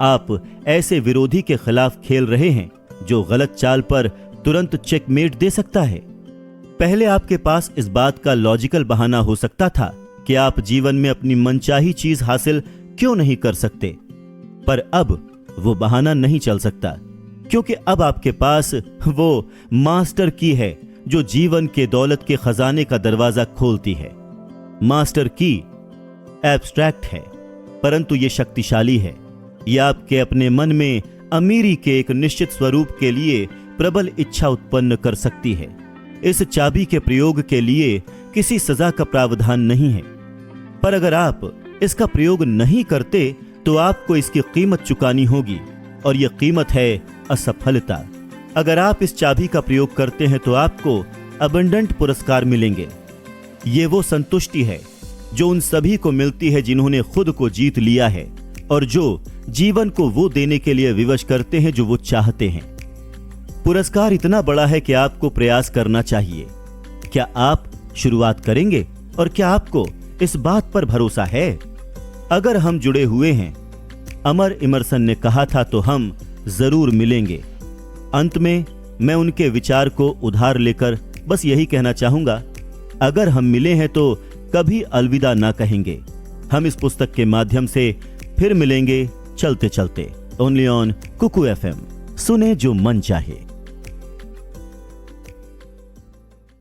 आप ऐसे विरोधी के खिलाफ खेल रहे हैं जो गलत चाल पर तुरंत चेकमेट दे सकता है। पहले आपके पास इस बात का लॉजिकल बहाना हो सकता था कि आप जीवन में अपनी मनचाही चीज हासिल क्यों नहीं कर सकते, पर अब वो बहाना नहीं चल सकता, क्योंकि अब आपके पास वो मास्टर की है जो जीवन के दौलत के खजाने का दरवाजा खोलती है। मास्टर की एब्स्ट्रैक्ट है, परंतु ये शक्तिशाली है। यह आपके अपने मन में अमीरी के एक निश्चित स्वरूप के लिए प्रबल इच्छा उत्पन्न कर सकती है। इस चाबी के प्रयोग के लिए किसी सजा का प्रावधान नहीं है, पर अगर आप इसका प्रयोग नहीं करते तो आपको इसकी कीमत चुकानी होगी, और यह कीमत है असफलता। अगर आप इस चाबी का प्रयोग करते हैं तो आपको अबंडेंट पुरस्कार मिलेंगे। ये वो संतुष्टि है जो उन सभी को मिलती है जिन्होंने खुद को जीत लिया है और जो जीवन को वो देने के लिए विवश करते हैं जो वो चाहते हैं। पुरस्कार इतना बड़ा है कि आपको प्रयास करना चाहिए। क्या आप शुरुआत करेंगे? और क्या आपको इस बात पर भरोसा है? अगर हम जुड़े हुए हैं, अमर इमर्सन ने कहा था, तो हम जरूर मिलेंगे। अंत में मैं उनके विचार को उधार लेकर बस यही कहना चाहूंगा, अगर हम मिले हैं तो कभी अलविदा ना कहेंगे। हम इस पुस्तक के माध्यम से फिर मिलेंगे चलते चलते। Only on Kuku FM। सुने जो मन चाहे।